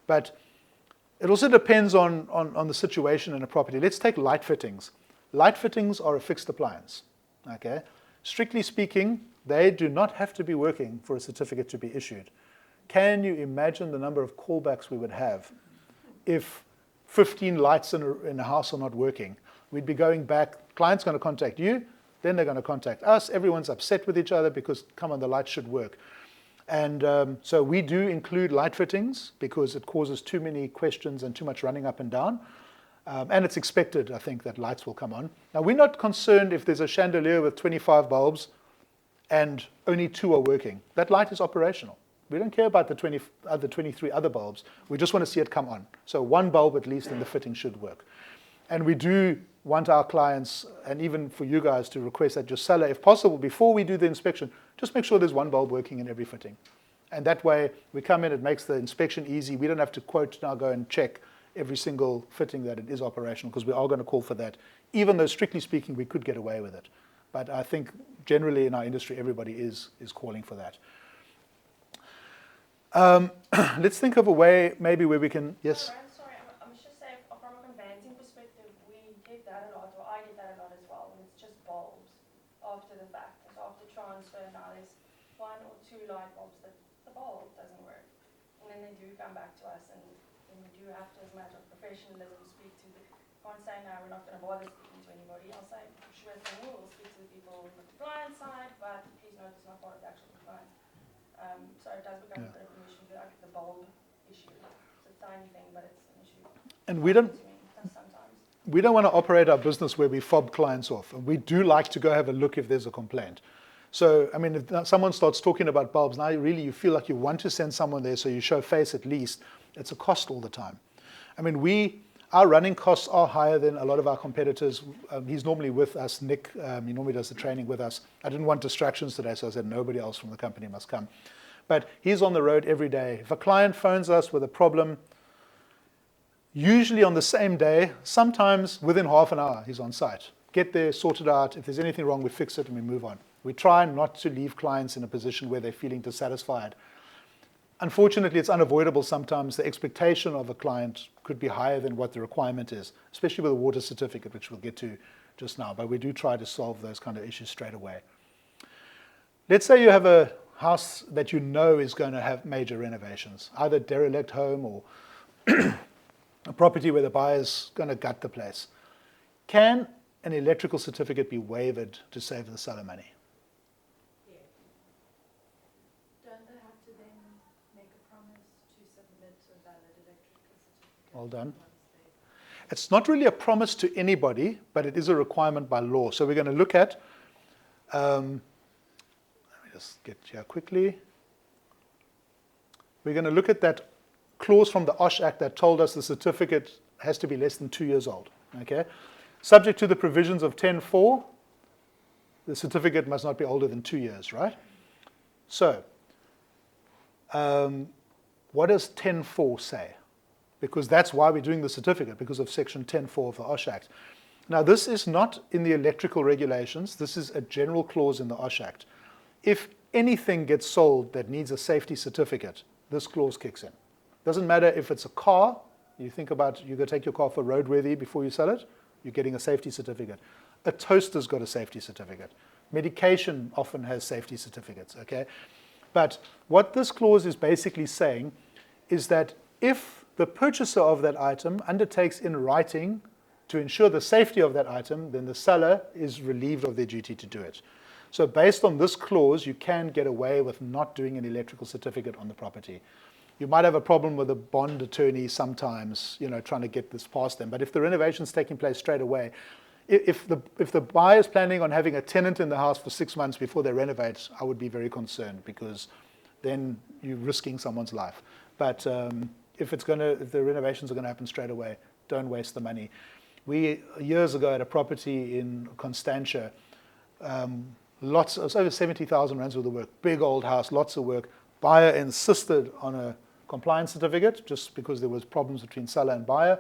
But it also depends on the situation in a property. Let's take light fittings. Light fittings are a fixed appliance. Okay? Strictly speaking, they do not have to be working for a certificate to be issued. Can you imagine the number of callbacks we would have if 15 lights in a house are not working? we'd be going back. Client's going to contact you, then they're going to contact us. Everyone's upset with each other because, come on, the light should work. And so we do include light fittings because it causes too many questions and too much running up and down. And it's expected, I think, that lights will come on. Now, we're not concerned if there's a chandelier with 25 bulbs and only 2 are working. That light is operational. We don't care about the 23 other bulbs. We just want to see it come on. So 1 bulb at least in the fitting should work. And we do want our clients, and even for you guys, to request that your seller, if possible, before we do the inspection, just make sure there's 1 bulb working in every fitting. And that way, we come in, it makes the inspection easy. We don't have to quote now go and check every single fitting that it is operational, because we are going to call for that. Even though, strictly speaking, we could get away with it. But I think generally in our industry, everybody is calling for that. Let's think of a way maybe where we can, yes? Sorry, I must just say, from a conveyancing perspective, we get that a lot, or I get that a lot as well, when it's just bulbs after the fact. So after transfer, now there's 1 or 2 light bulbs that the bulb doesn't work. And then they do come back to us, and we do have to, as a matter of professionalism, speak to the, can't say no, we're not going to bother speaking to anybody. I'll say, sure thing, we'll speak to the people on the client side, but please note it's not part of the actual compliance. So it does become a bit of an issue, like the bulb issue. It's a tiny thing, but it's an issue. And we don't want to operate our business where we fob clients off. And we do like to go have a look if there's a complaint. So, I mean, if someone starts talking about bulbs, now really you feel like you want to send someone there so you show face at least. It's a cost all the time. I mean, our running costs are higher than a lot of our competitors. He's normally with us, Nick. He normally does the training with us. I didn't want distractions today, so I said nobody else from the company must come. But he's on the road every day. If a client phones us with a problem, usually on the same day, sometimes within half an hour, he's on site. Get there, sort it out. If there's anything wrong, we fix it and we move on. We try not to leave clients in a position where they're feeling dissatisfied. Unfortunately, it's unavoidable sometimes. The expectation of a client could be higher than what the requirement is, especially with a water certificate, which we'll get to just now. But we do try to solve those kind of issues straight away. Let's say you have a house that you know is going to have major renovations, either derelict home or a property where the buyer's going to gut the place. Can an electrical certificate be waived to save the seller money? Yeah. Don't they have to then make a promise to submit a valid electrical certificate? Well done. It's not really a promise to anybody, but it is a requirement by law. So we're going to look at, let me just get here quickly. We're going to look at that clause from the OSH Act that told us the certificate has to be less than 2 years old. Okay? Subject to the provisions of 10.4, the certificate must not be older than 2 years, right? So, what does 10.4 say? Because that's why we're doing the certificate, because of section 10.4 of the OSH Act. Now, this is not in the electrical regulations. This is a general clause in the OSH Act. If anything gets sold that needs a safety certificate, this clause kicks in. Doesn't matter if it's a car. You think about, you're going to take your car for roadworthy before you sell it, you're getting a safety certificate. A toaster's got a safety certificate. Medication often has safety certificates, okay? But what this clause is basically saying is that if the purchaser of that item undertakes in writing to ensure the safety of that item, then the seller is relieved of their duty to do it. So based on this clause, you can get away with not doing an electrical certificate on the property. You might have a problem with a bond attorney sometimes, trying to get this past them. But if the renovation's taking place straight away, if the buyer is planning on having a tenant in the house for 6 months before they renovate, I would be very concerned, because then you're risking someone's life. But if the renovations are going to happen straight away, don't waste the money. We years ago had a property in Constantia, it was over 70,000 rands worth of work, big old house, lots of work. Buyer insisted on a compliance certificate just because there was problems between seller and buyer.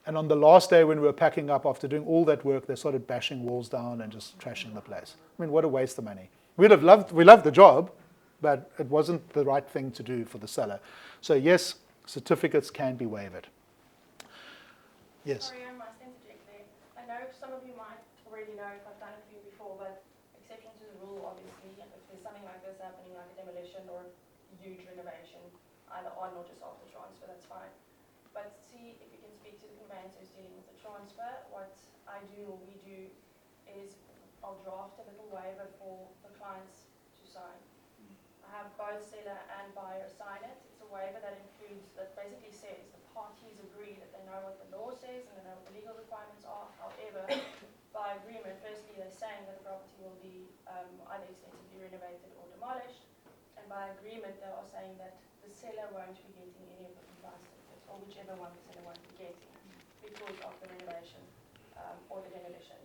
And on the last day when we were packing up after doing all that work, they started bashing walls down and just trashing the place. I mean, what a waste of money. We loved the job, but it wasn't the right thing to do for the seller. So yes, certificates can be waived. Yes? Sorry, I must interject there. I know some of you might already know if I've done it for you before, but exception to the rule, obviously, if there's something like this happening, like a demolition or a huge renovation, either on or just after transfer, that's fine. But see if you can speak to the conveyancers dealing with the transfer, what I do or we do is I'll draft a little waiver for the clients to sign. I have both seller and buyer sign it. It's a waiver that basically says the parties agree that they know what the law says and they know what the legal requirements are. However, by agreement, firstly they're saying that the property will be either extensively renovated or demolished, and by agreement they are saying that the seller won't be getting any of the compliance certificates, or whichever one the seller won't be getting because of the renovation or the demolition.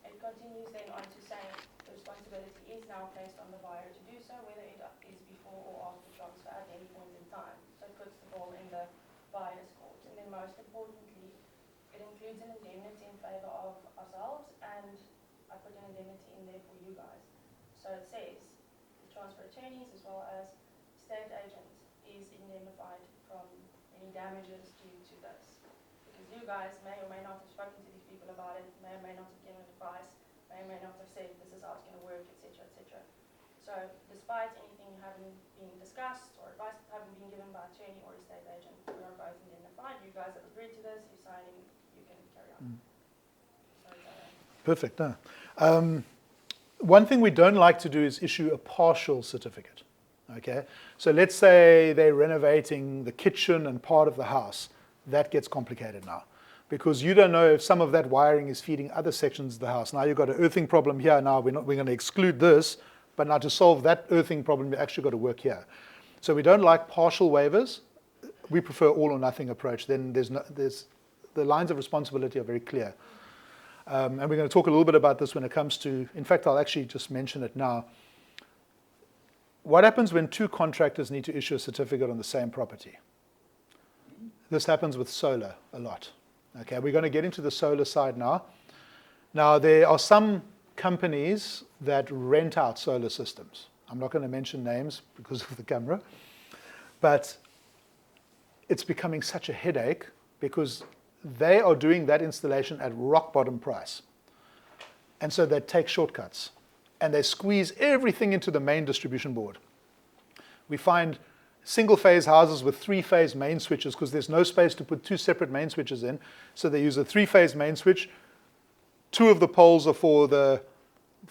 It continues then on to saying the responsibility is now placed on the buyer to do so, whether it is before or after transfer at any point in time. So it puts the ball in the buyer's court. And then most importantly, it includes an indemnity in favour of ourselves, and I put an indemnity in there for you guys. So it says the transfer attorneys as well as state agent is indemnified from any damages due to this. Because you guys may or may not have spoken to these people about it, may or may not have given advice, may or may not have said this is how it's going to work, etc., etc. So despite anything having been discussed or advice having been given by attorney or estate agent, we are both indemnified. You guys have agreed to this, you're signing, you can carry on. So Perfect. No. One thing we don't like to do is issue a partial certificate. Okay, so let's say they're renovating the kitchen and part of the house. That gets complicated now, because you don't know if some of that wiring is feeding other sections of the house. Now you've got an earthing problem here. Now we're going to exclude this, but now to solve that earthing problem, we've actually got to work here. So we don't like partial waivers. We prefer all or nothing approach. Then the lines of responsibility are very clear. And we're going to talk a little bit about this when it comes to, in fact, I'll actually just mention it now. What happens when two contractors need to issue a certificate on the same property? This happens with solar a lot. Okay, we're going to get into the solar side now. Now, there are some companies that rent out solar systems. I'm not going to mention names because of the camera, but it's becoming such a headache because they are doing that installation at rock bottom price. And so they take shortcuts and they squeeze everything into the main distribution board. We find single-phase houses with three-phase main switches because there's no space to put two separate main switches in. So they use a three-phase main switch. Two of the poles are for the,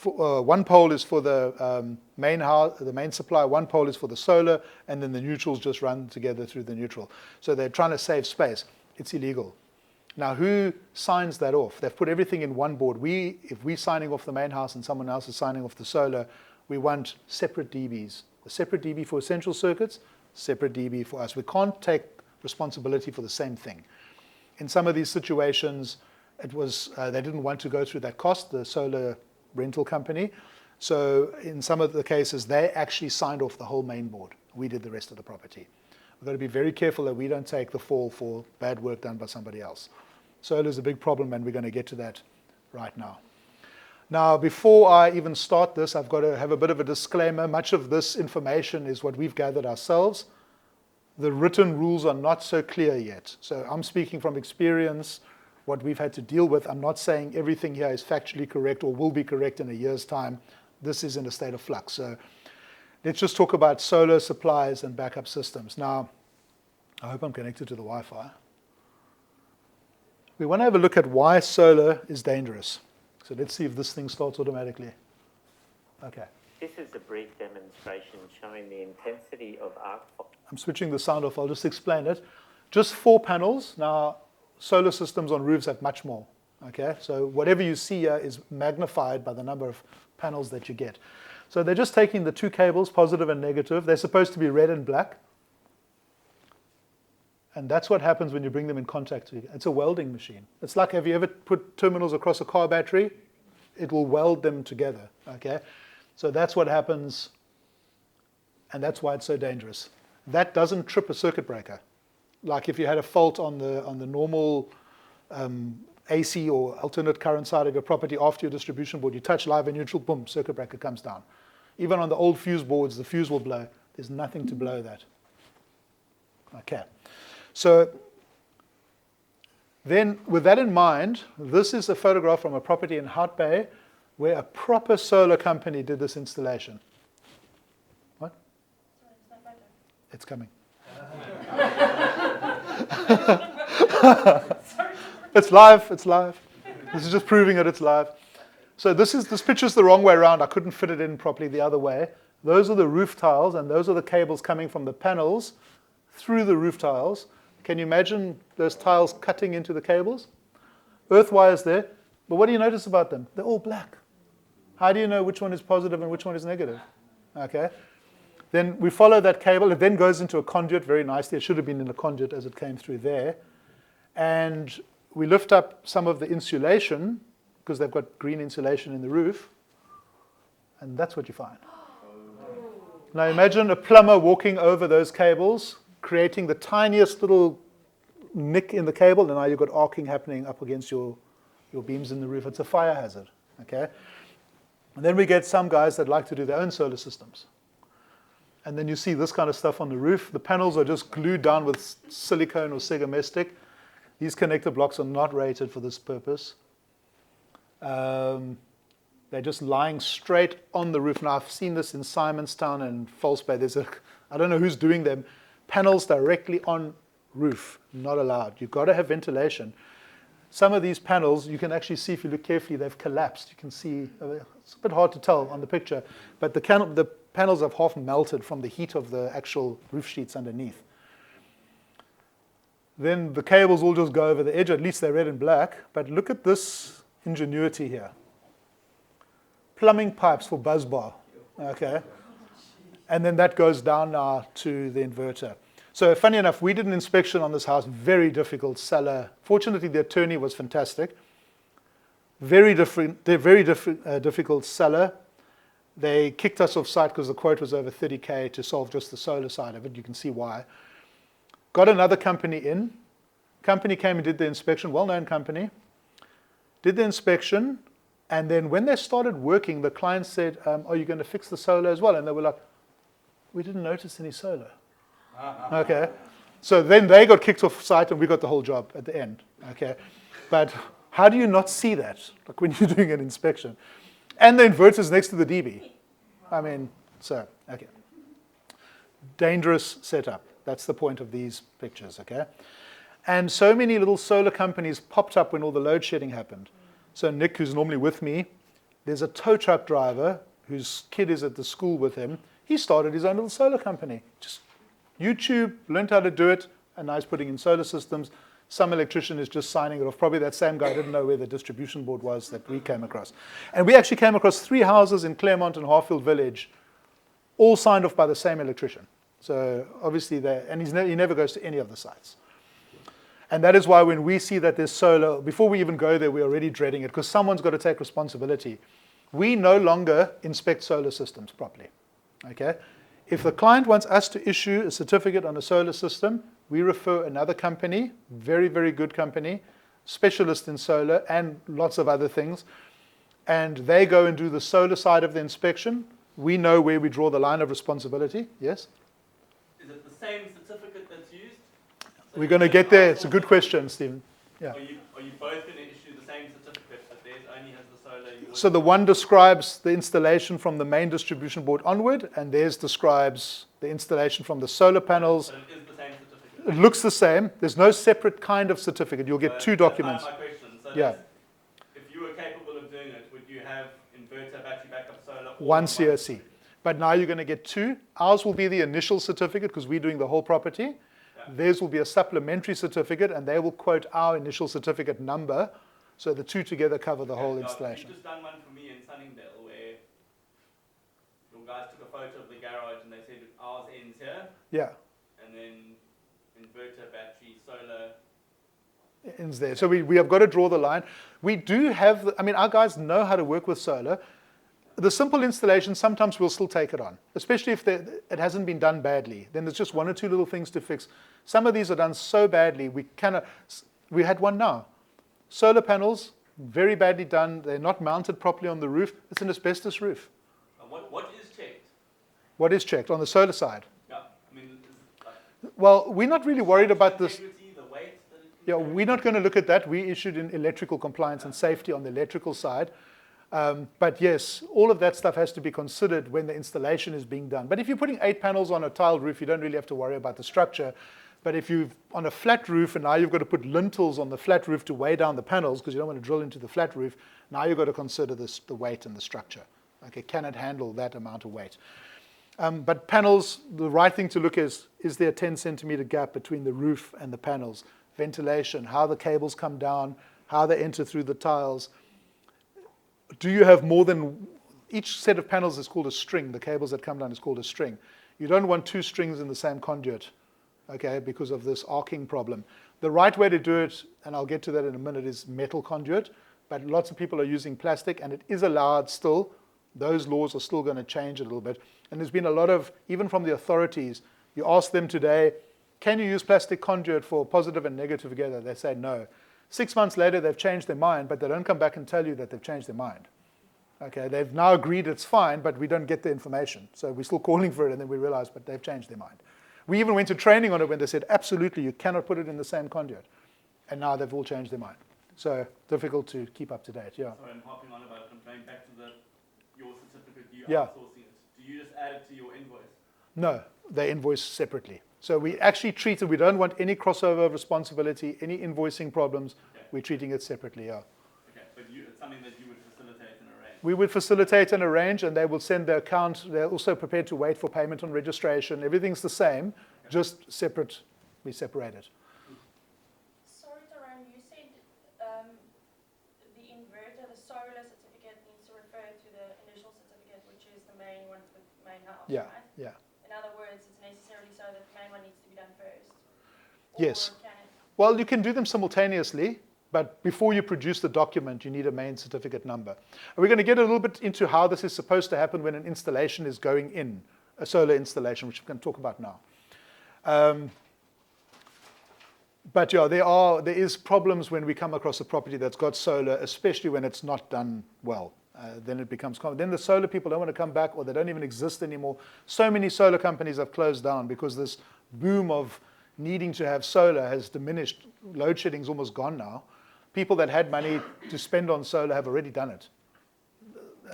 one pole is for the main house, the main supply, one pole is for the solar, and then the neutrals just run together through the neutral. So they're trying to save space. It's illegal. Now, who signs that off? They've put everything in one board. If we're signing off the main house and someone else is signing off the solar, we want separate DBs. A separate DB for essential circuits, separate DB for us. We can't take responsibility for the same thing. In some of these situations, it was they didn't want to go through that cost, the solar rental company. So in some of the cases, they actually signed off the whole main board. We did the rest of the property. We've got to be very careful that we don't take the fall for bad work done by somebody else. Solar is a big problem, and we're going to get to that right now. Now, before I even start this, I've got to have a bit of a disclaimer. Much of this information is what we've gathered ourselves. The written rules are not so clear yet. So I'm speaking from experience, what we've had to deal with. I'm not saying everything here is factually correct or will be correct in a year's time. This is in a state of flux. So let's just talk about solar supplies and backup systems. Now, I hope I'm connected to the Wi-Fi. We want to have a look at why solar is dangerous. So let's see if this thing starts automatically. Okay. This is a brief demonstration showing the intensity of arc. I'm switching the sound off. I'll just explain it. Just 4 panels. Now, solar systems on roofs have much more. Okay, so whatever you see here is magnified by the number of panels that you get. So they're just taking the 2 cables, positive and negative. They're supposed to be red and black. And that's what happens when you bring them in contact. It's a welding machine. It's like, have you ever put terminals across a car battery? It will weld them together, okay? So that's what happens, and that's why it's so dangerous. That doesn't trip a circuit breaker. Like if you had a fault on the normal AC or alternate current side of your property after your distribution board, you touch live and neutral, boom, circuit breaker comes down. Even on the old fuse boards, the fuse will blow. There's nothing to blow that. Okay. So then with that in mind, this is a photograph from a property in Hout Bay where a proper solar company did this installation. What? sorry, it's not photo. It's coming. Sorry. It's live, it's live. This is just proving that it's live. So this picture's the wrong way around. I couldn't fit it in properly the other way. Those are the roof tiles, and those are the cables coming from the panels through the roof tiles. Can you imagine those tiles cutting into the cables? Earth wires there. But what do you notice about them? They're all black. How do you know which one is positive and which one is negative? Okay. Then we follow that cable. It then goes into a conduit very nicely. It should have been in a conduit as it came through there. And we lift up some of the insulation, because they've got green insulation in the roof. And that's what you find. Now imagine a plumber walking over those cables, creating the tiniest little nick in the cable, and now you've got arcing happening up against your beams in the roof. It's a fire hazard. Okay. And then we get some guys that like to do their own solar systems. And then you see this kind of stuff on the roof. The panels are just glued down with silicone or Segamestic. These connector blocks are not rated for this purpose. They're just lying straight on the roof. Now, I've seen this in Simonstown and False Bay. I don't know who's doing them. Panels directly on roof, not allowed. You've got to have ventilation. Some of these panels, you can actually see, if you look carefully, they've collapsed. You can see, it's a bit hard to tell on the picture, but the panels have half melted from the heat of the actual roof sheets underneath. Then the cables all just go over the edge. At least they're red and black. But look at this ingenuity here. Plumbing pipes for buzz bar. Okay. And then that goes down now to the inverter. So funny enough, we did an inspection on this house. Very difficult cellar. Fortunately, the attorney was fantastic. Very difficult cellar. They kicked us off site because the quote was over 30K to solve just the solar side of it. You can see why. Got another company in. Company came and did the inspection, well-known company. Did the inspection, and then when they started working, the client said, are you going to fix the solar as well? And they were like, we didn't notice any solar. Okay. So then they got kicked off site and we got the whole job at the end. Okay. But how do you not see that? Like when you're doing an inspection. And the inverter's next to the DB. I mean, so, okay. Dangerous setup. That's the point of these pictures, okay? And so many little solar companies popped up when all the load shedding happened. So Nick, who's normally with me, there's a tow truck driver whose kid is at the school with him. He started his own little solar company. Just YouTube, learned how to do it, and now he's putting in solar systems. Some electrician is just signing it off. Probably that same guy didn't know where the distribution board was that we came across. And we actually came across 3 houses in Claremont and Harfield Village, all signed off by the same electrician. So obviously, and he never goes to any of the sites. And that is why when we see that there's solar, before we even go there, we're already dreading it, because someone's got to take responsibility. We no longer inspect solar systems properly. Okay? If the client wants us to issue a certificate on a solar system, we refer another company, very, very good company, specialist in solar and lots of other things, and they go and do the solar side of the inspection. We know where we draw the line of responsibility. Yes? Is it the same certificate that's used? So we're going to get there. It's a good question, Stephen. Yeah. Are you both going to issue the same certificate, but theirs only has the solar? So the one describes the installation from the main distribution board onward, and theirs describes the installation from the solar panels. But it is the same certificate? It looks the same. There's no separate kind of certificate. You'll get 2 documents. That's my question. So Yeah. if you were capable of doing it, would you have inverter, battery backup, solar? all One in COC. But now you're going to get 2. Ours will be the initial certificate because we're doing the whole property. Yeah. Theirs will be a supplementary certificate, and they will quote our initial certificate number. So the 2 together cover the whole installation. You've just done one for me in Sunningdale where your guys took a photo of the garage and they said ours ends here, Yeah, and then inverter, battery, solar. ends there. So we have got to draw the line. We do have, our guys know how to work with solar. The simple installation, sometimes we'll still take it on, especially if it hasn't been done badly. Then there's just 1 or 2 little things to fix. Some of these are done so badly, we had one now. Solar panels, very badly done. They're not mounted properly on the roof. It's an asbestos roof. What is checked? What is checked on the solar side? Yeah, is it like Well, we're not really worried about this. integrity, the weight that it can Yeah, carry? we're not going to look at that. We issued in electrical compliance and safety on the electrical side. But yes, all of that stuff has to be considered when the installation is being done. But if you're putting 8 panels on a tiled roof, you don't really have to worry about the structure. But if you've on a flat roof and now you've got to put lintels on the flat roof to weigh down the panels because you don't want to drill into the flat roof, now you've got to consider this, the weight and the structure. Okay, can it handle that amount of weight? But panels, the right thing to look is there a 10 centimeter gap between the roof and the panels? Ventilation, how the cables come down, how they enter through the tiles. Do you have more than, each set of panels is called a string. The cables that come down is called a string. You don't want two strings in the same conduit, okay, because of this arcing problem. The right way to do it, and I'll get to that in a minute, is metal conduit, but lots of people are using plastic, and it is allowed still. Those laws are still going to change a little bit. And there's been a lot of, even from the authorities, you ask them today, can you use plastic conduit for positive and negative together? They say no. 6 months later, they've changed their mind, but they don't come back and tell you that they've changed their mind. Okay, they've now agreed it's fine, but we don't get the information. So we're still calling for it, and then we realize, but they've changed their mind. We even went to training on it when they said, absolutely, you cannot put it in the same conduit. And now they've all changed their mind. So difficult to keep up to date, yeah. Sorry, I'm hopping on about it. I'm going back to your certificate. You Yeah. outsourcing it. Do you just add it to your invoice? No, they invoice separately. So we actually treat it, we don't want any crossover of responsibility, any invoicing problems. Okay. We're treating it separately, yeah. Okay, but it's something that you would facilitate and arrange. We would facilitate and arrange, and they will send the account. They're also prepared to wait for payment on registration. Everything's the same, just separate. We separate it. Sorry, Tyron, you said the inverter, the solar certificate needs to refer to the initial certificate, which is the main one for the main house, Yeah, right? yeah. In other words, it's necessarily so that the main one needs to be done first? Yes. Or can it, Well, you can do them simultaneously, but before you produce the document, you need a main certificate number. And we're going to get a little bit into how this is supposed to happen when an installation is going in, a solar installation, which we can talk about now. But yeah, there is problems when we come across a property that's got solar, especially when it's not done well. Then it becomes common. Then the solar people don't want to come back, or they don't even exist anymore. So many solar companies have closed down because this boom of needing to have solar has diminished. Load shedding's almost gone now. People that had money to spend on solar have already done it.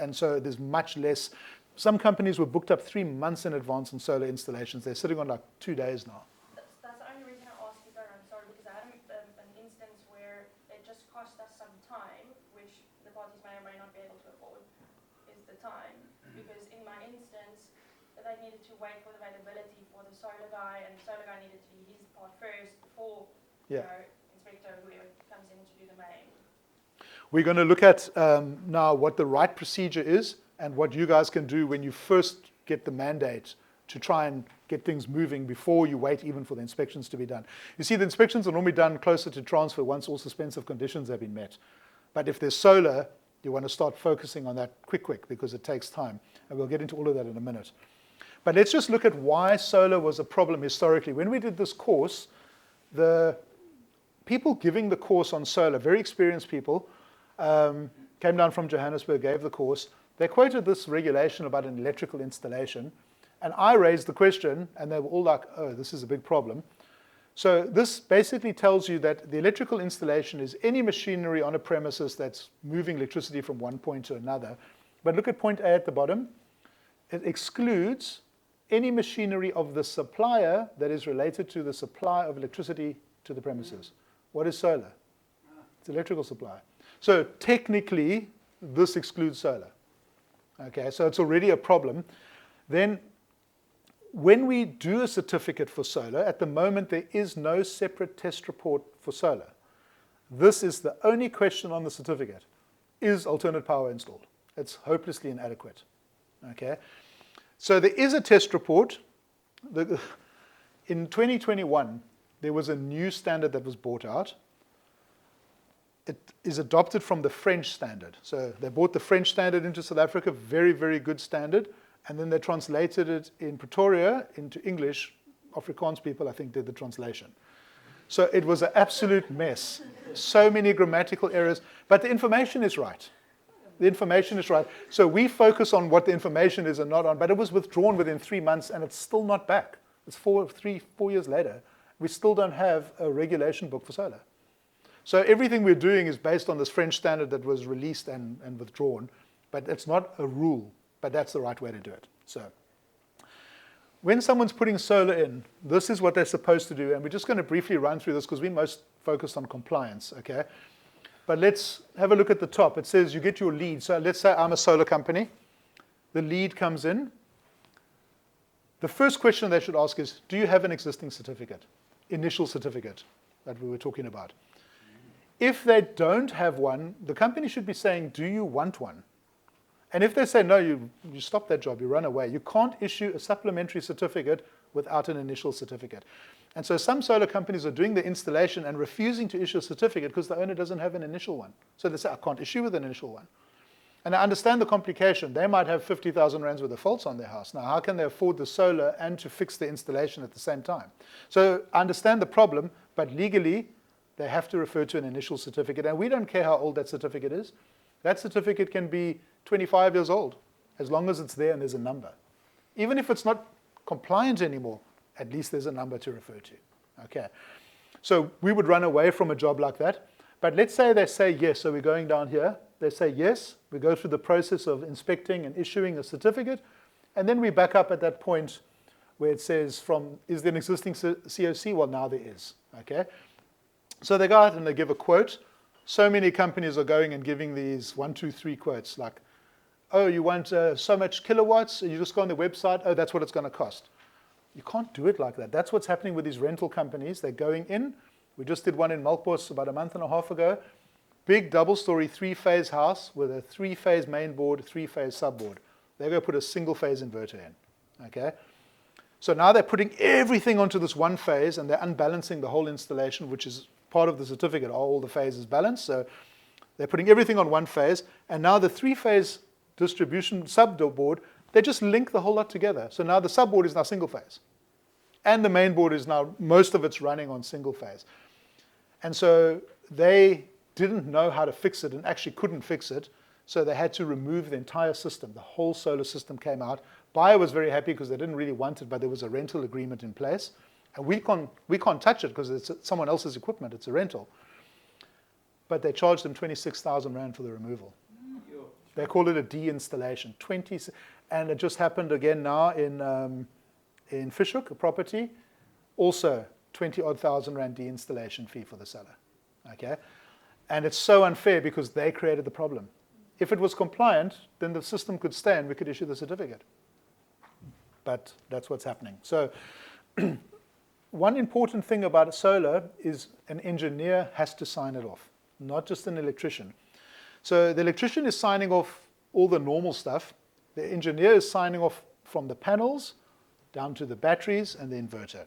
And so there's much less. Some companies were booked up 3 months in advance on solar installations. They're sitting on like 2 days now. that's the only reason I asked you, Tyron, sorry, because I had an instance where it just cost us some time, which the parties may or may not be able to afford, is the time. Because in my instance, they needed to wait for the availability for the solar guy, and the solar guy needed to do his part first before, Yeah. Inspector, whoever comes in to do the main. We're going to look at now what the right procedure is and what you guys can do when you first get the mandate to try and get things moving before you wait even for the inspections to be done. You see, the inspections are normally done closer to transfer once all suspensive conditions have been met. But if there's solar, you want to start focusing on that quick because it takes time. And we'll get into all of that in a minute. But let's just look at why solar was a problem historically. When we did this course, the people giving the course on solar, very experienced people, came down from Johannesburg, gave the course. They quoted this regulation about an electrical installation, and I raised the question, and they were all like, oh, this is a big problem. So this basically tells you that the electrical installation is any machinery on a premises that's moving electricity from one point to another. But look at point A at the bottom. It excludes any machinery of the supplier that is related to the supply of electricity to the premises. What is solar? It's electrical supply. So technically, this excludes solar. Okay, so it's already a problem. Then when we do a certificate for solar, at the moment there is no separate test report for solar. This is the only question on the certificate. Is alternate power installed? It's hopelessly inadequate. Okay, so there is a test report. In 2021, there was a new standard that was brought out. It is adopted from the French standard. So they brought the French standard into South Africa, very, very good standard. And then they translated it in Pretoria into English. Afrikaans people, I think, did the translation. So it was an absolute mess. So many grammatical errors. But the information is right. The information is right. So we focus on what the information is and not on. But it was withdrawn within 3 months, and it's still not back. It's 4 years later. We still don't have a regulation book for solar. So everything we're doing is based on this French standard that was released and withdrawn. But it's not a rule. But that's the right way to do it. So when someone's putting solar in, this is what they're supposed to do. And we're just going to briefly run through this because we're most focused on compliance, okay? But let's have a look at the top. It says you get your lead. So let's say I'm a solar company. The lead comes in. The first question they should ask is, do you have an existing certificate? Initial certificate that we were talking about. If they don't have one, the company should be saying, do you want one? And if they say no, you stop that job, you run away. You can't issue a supplementary certificate without an initial certificate. And so some solar companies are doing the installation and refusing to issue a certificate because the owner doesn't have an initial one. So they say, I can't issue with an initial one. And I understand the complication. They might have 50,000 rands worth of faults on their house. Now, how can they afford the solar and to fix the installation at the same time? So I understand the problem, but legally, they have to refer to an initial certificate. And we don't care how old that certificate is. That certificate can be 25 years old, as long as it's there and there's a number. Even if it's not compliant anymore, at least there's a number to refer to. Okay. So we would run away from a job like that. But let's say they say yes. So we're going down here. They say yes. We go through the process of inspecting and issuing a certificate. And then we back up at that point where it says is there an existing COC? Well, now there is. Okay. So they go out and they give a quote. So many companies are going and giving these 1, 2, 3 quotes like, oh, you want so much kilowatts? You just go on the website. Oh, that's what it's going to cost. You can't do it like that. That's what's happening with these rental companies. They're going in. We just did one in Melkbos about a month and a half ago. Big double-story 3-phase house with a 3-phase main board, 3-phase subboard. They're going to put a single-phase inverter in. Okay. So now they're putting everything onto this one phase and they're unbalancing the whole installation, which is part of the certificate. Are all the phases balanced? So they're putting everything on one phase. And now the 3-phase distribution subboard, they just link the whole lot together. So now the subboard is now single phase. And the main board is now, most of it's running on single phase. And so they didn't know how to fix it and actually couldn't fix it. So they had to remove the entire system. The whole solar system came out. Buyer was very happy because they didn't really want it, but there was a rental agreement in place. And we can't touch it because it's someone else's equipment. It's a rental. But they charged them 26,000 rand for the removal. They call it a de-installation. And it just happened again now in Fishhook, a property. Also, 20-odd thousand rand de-installation fee for the seller. Okay? And it's so unfair because they created the problem. If it was compliant, then the system could stay and we could issue the certificate. But that's what's happening. So one important thing about solar is an engineer has to sign it off, not just an electrician. So the electrician is signing off all the normal stuff. The engineer is signing off from the panels down to the batteries and the inverter.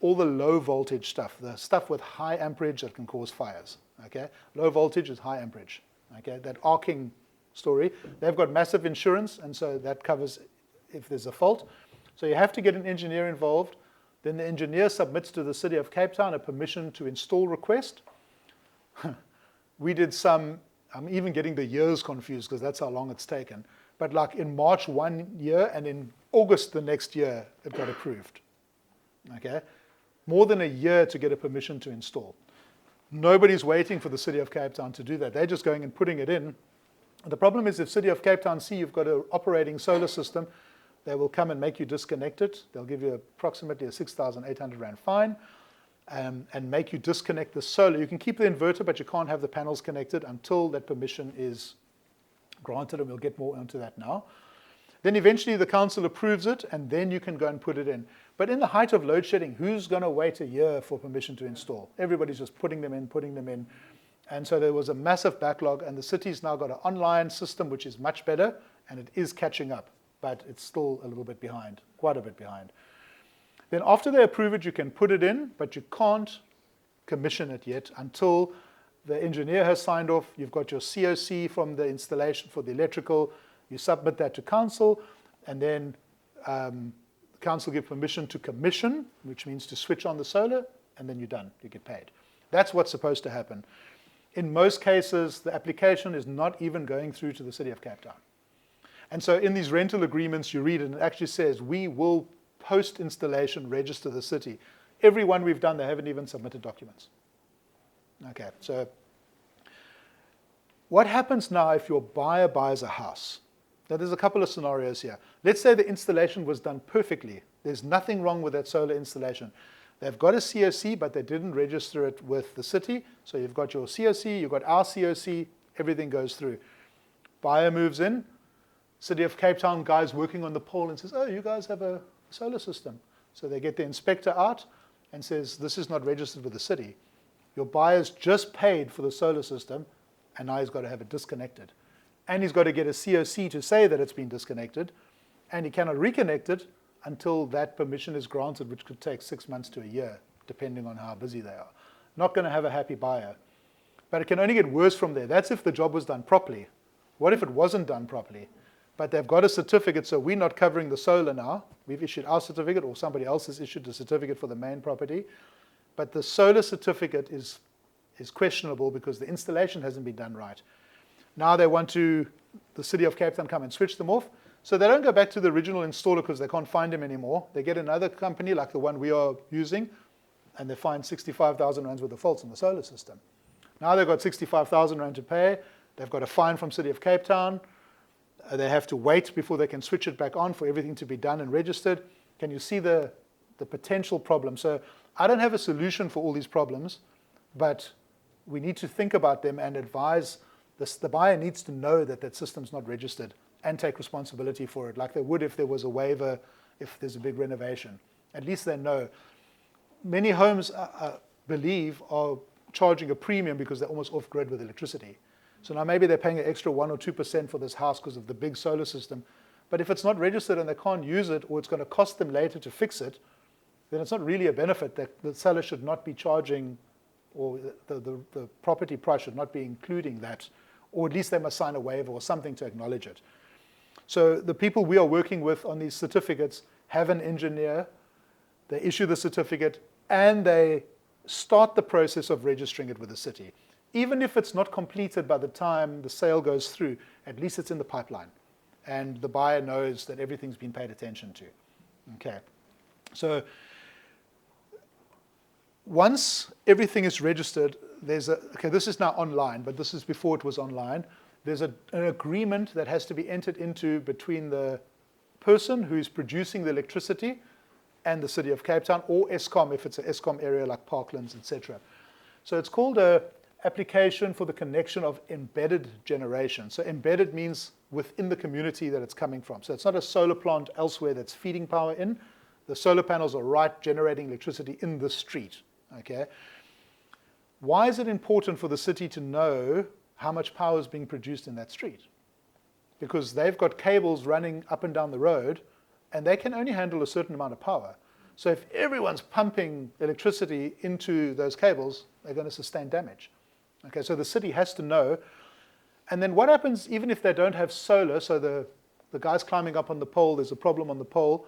All the low voltage stuff, the stuff with high amperage that can cause fires. Okay? Low voltage is high amperage. Okay? That arcing story, they've got massive insurance, and so that covers if there's a fault. So you have to get an engineer involved. Then the engineer submits to the City of Cape Town a permission to install request. We did some, I'm even getting the years confused because that's how long it's taken. But like in March 1 year and in August the next year, it got approved. Okay? More than a year to get a permission to install. Nobody's waiting for the City of Cape Town to do that. They're just going and putting it in. The problem is if City of Cape Town see you've got an operating solar system, they will come and make you disconnect it. They'll give you approximately a 6,800 rand fine and make you disconnect the solar. You can keep the inverter, but you can't have the panels connected until that permission is granted, and we'll get more into that now. Then eventually the council approves it, and then you can go and put it in. But in the height of load shedding, who's going to wait a year for permission to install? Everybody's just putting them in. And so there was a massive backlog, and the city's now got an online system which is much better, and it is catching up, but it's still a little bit behind, quite a bit behind. Then after they approve it, you can put it in, but you can't commission it yet until the engineer has signed off. You've got your COC from the installation for the electrical. You submit that to council, and then council give permission to commission, which means to switch on the solar, and then you're done. You get paid. That's what's supposed to happen. In most cases, the application is not even going through to the City of Cape Town. And so in these rental agreements, you read it, and it actually says, we will post-installation register the city. Every one we've done, they haven't even submitted documents. Okay, so what happens now if your buyer buys a house? Now, there's a couple of scenarios here. Let's say the installation was done perfectly. There's nothing wrong with that solar installation. They've got a COC, but they didn't register it with the city. So you've got your COC, you've got our COC, everything goes through. Buyer moves in, City of Cape Town guys working on the pole and says, oh, you guys have a solar system. So they get the inspector out and says, this is not registered with the city. Your buyer's just paid for the solar system, and now he's got to have it disconnected. And he's got to get a COC to say that it's been disconnected, and he cannot reconnect it until that permission is granted, which could take 6 months to a year, depending on how busy they are. Not going to have a happy buyer. But it can only get worse from there. That's if the job was done properly. What if it wasn't done properly? But they've got a certificate, so we're not covering the solar now. We've issued our certificate, or somebody else has issued the certificate for the main property. But the solar certificate is questionable because the installation hasn't been done right. Now they want the City of Cape Town come and switch them off. So they don't go back to the original installer because they can't find him anymore. They get another company like the one we are using, and they find 65,000 rands worth of faults in the solar system. Now they've got 65,000 rand to pay. They've got a fine from City of Cape Town. They have to wait before they can switch it back on for everything to be done and registered. Can you see the potential problem? So I don't have a solution for all these problems, but we need to think about them and advise this. The buyer needs to know that that system's not registered and take responsibility for it, like they would if there was a waiver, if there's a big renovation. At least they know. Many homes, believe, are charging a premium because they're almost off-grid with electricity. So now maybe they're paying an extra 1 or 2% for this house because of the big solar system. But if it's not registered and they can't use it, or it's going to cost them later to fix it, then it's not really a benefit. That the seller should not be charging, or the property price should not be including that, or at least they must sign a waiver or something to acknowledge it. So the people we are working with on these certificates have an engineer, they issue the certificate, and they start the process of registering it with the city. Even if it's not completed by the time the sale goes through, at least it's in the pipeline. And the buyer knows that everything's been paid attention to. Okay. So once everything is registered, this is now online, but this is before it was online. There's an agreement that has to be entered into between the person who is producing the electricity and the City of Cape Town, or Eskom, if it's an Eskom area like Parklands, etc. So it's called a application for the connection of embedded generation. So embedded means within the community that it's coming from. So it's not a solar plant elsewhere that's feeding power in. The solar panels are right generating electricity in the street. Okay. Why is it important for the city to know how much power is being produced in that street? Because they've got cables running up and down the road, and they can only handle a certain amount of power. So if everyone's pumping electricity into those cables, they're going to sustain damage. Okay, so the city has to know. And then what happens even if they don't have solar? So the guy's climbing up on the pole, there's a problem on the pole.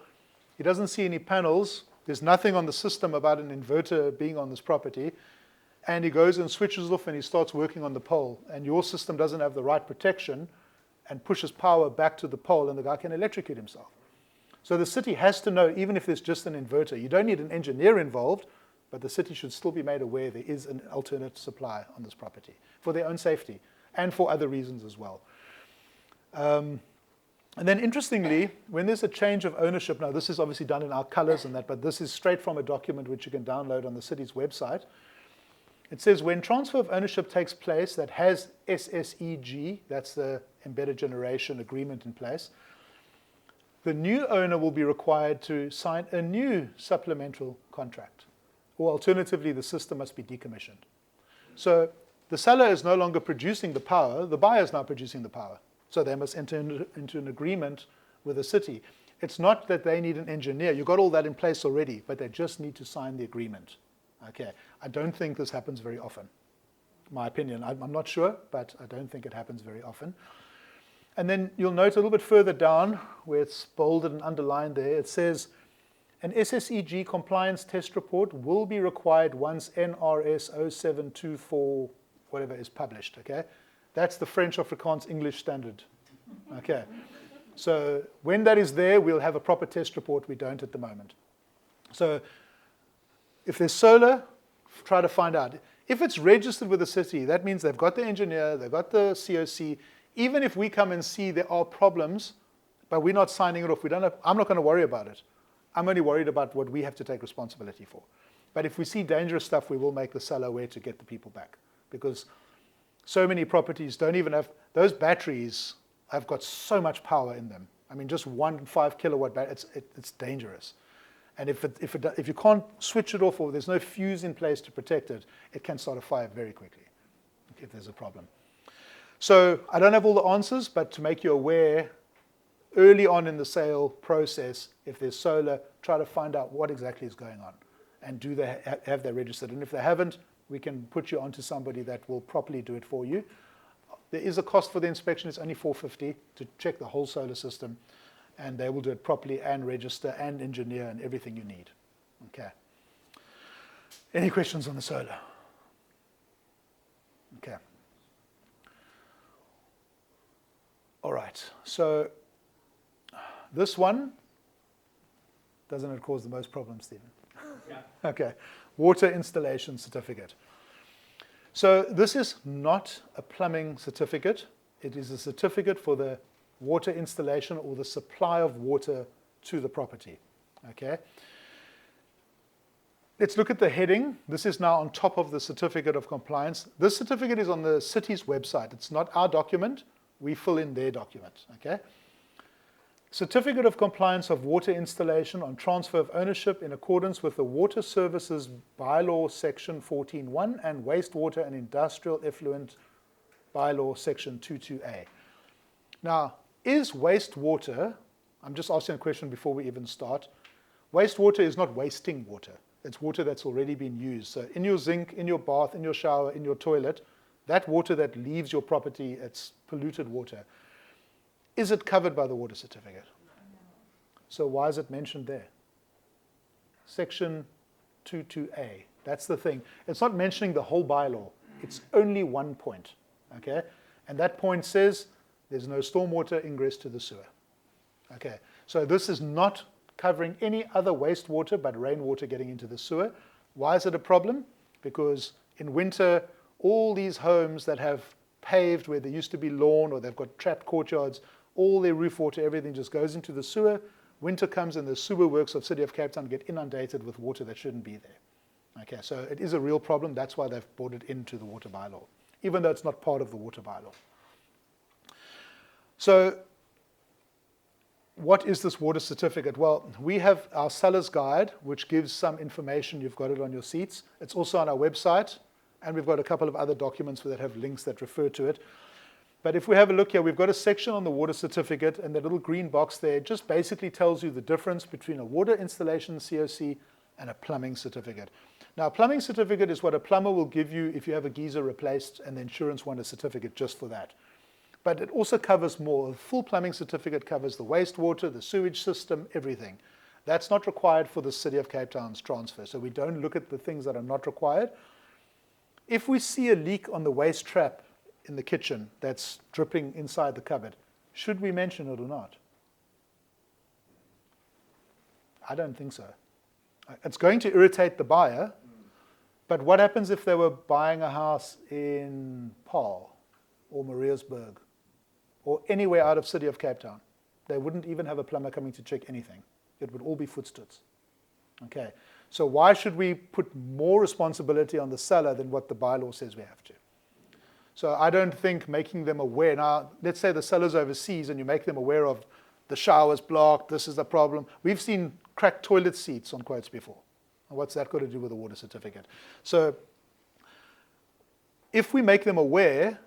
He doesn't see any panels. There's nothing on the system about an inverter being on this property. And he goes and switches off and he starts working on the pole. And your system doesn't have the right protection and pushes power back to the pole, and the guy can electrocute himself. So the city has to know, even if there's just an inverter. You don't need an engineer involved, but the city should still be made aware there is an alternate supply on this property for their own safety and for other reasons as well. And then interestingly, when there's a change of ownership, now this is obviously done in our colors and that, but this is straight from a document which you can download on the city's website. It says when transfer of ownership takes place that has SSEG, that's the embedded generation agreement in place, the new owner will be required to sign a new supplemental contract. Or alternatively, the system must be decommissioned. So the seller is no longer producing the power, the buyer is now producing the power. So they must enter into an agreement with the city. It's not that they need an engineer. You've got all that in place already, but they just need to sign the agreement. Okay. I don't think this happens very often. My opinion. I'm not sure, but I don't think it happens very often. And then you'll note a little bit further down, where it's bolded and underlined there, it says, an SSEG compliance test report will be required once NRS 0724 whatever is published, okay? That's the French Afrikaans English standard, okay? So when that is there, we'll have a proper test report. We don't at the moment. So if there's solar, try to find out. If it's registered with the city, that means they've got the engineer, they've got the COC. even if we come and see there are problems, but we're not signing it off, I'm not going to worry about it. I'm only worried about what we have to take responsibility for. But if we see dangerous stuff, we will make the seller aware to get the people back. Because so many properties don't even have, those batteries have got so much power in them. I mean, just 1 5 kilowatt battery, it's dangerous. And if you can't switch it off or there's no fuse in place to protect it, it can start a fire very quickly if there's a problem. So I don't have all the answers, but to make you aware, early on in the sale process, if there's solar, try to find out what exactly is going on. And do they have they registered? And if they haven't, we can put you onto somebody that will properly do it for you. There is a cost for the inspection. It's only $450 to check the whole solar system. And they will do it properly and register and engineer and everything you need. Okay. Any questions on the solar? Okay. All right. So this one, doesn't it cause the most problems, Stephen? Yeah. Okay. Water installation certificate. So this is not a plumbing certificate. It is a certificate for the water installation or the supply of water to the property. Okay. Let's look at the heading. This is now on top of the certificate of compliance. This certificate is on the city's website. It's not our document. We fill in their document. Okay. Certificate of compliance of water installation on transfer of ownership in accordance with the Water Services Bylaw Section 14.1 and Wastewater and Industrial Effluent Bylaw Section 22A. Now, is wastewater, I'm just asking a question before we even start, wastewater is not wasting water. It's water that's already been used. So in your sink, in your bath, in your shower, in your toilet, that water that leaves your property, it's polluted water. Is it covered by the water certificate? So why is it mentioned there? Section 22A. That's the thing. It's not mentioning the whole bylaw. It's only one point. Okay? And that point says there's no stormwater ingress to the sewer. Okay. So this is not covering any other wastewater but rainwater getting into the sewer. Why is it a problem? Because in winter, all these homes that have paved where there used to be lawn or they've got trapped courtyards, all their roof water, everything just goes into the sewer. Winter comes and the sewer works of City of Cape Town get inundated with water that shouldn't be there. Okay, so it is a real problem. That's why they've brought it into the water bylaw, even though it's not part of the water bylaw. So what is this water certificate? Well, we have our seller's guide, which gives some information. You've got it on your seats. It's also on our website, and we've got a couple of other documents that have links that refer to it. But if we have a look here, we've got a section on the water certificate, and the little green box there just basically tells you the difference between a water installation COC and a plumbing certificate. Now, a plumbing certificate is what a plumber will give you if you have a geyser replaced, and the insurance want a certificate just for that. But it also covers more. A full plumbing certificate covers the wastewater, the sewage system, everything. That's not required for the City of Cape Town's transfer, so we don't look at the things that are not required. If we see a leak on the waste trap in the kitchen that's dripping inside the cupboard, should we mention it or not? I don't think so. It's going to irritate the buyer, but what happens if they were buying a house in Paarl or Mariatsburg or anywhere out of City of Cape Town? They wouldn't even have a plumber coming to check anything. It would all be footstoots. Okay, so why should we put more responsibility on the seller than what the bylaw says we have to? So I don't think making them aware. Now, let's say the seller's overseas and you make them aware of the shower's blocked, this is the problem. We've seen cracked toilet seats on quotes before. What's that got to do with a water certificate? So if we make them aware,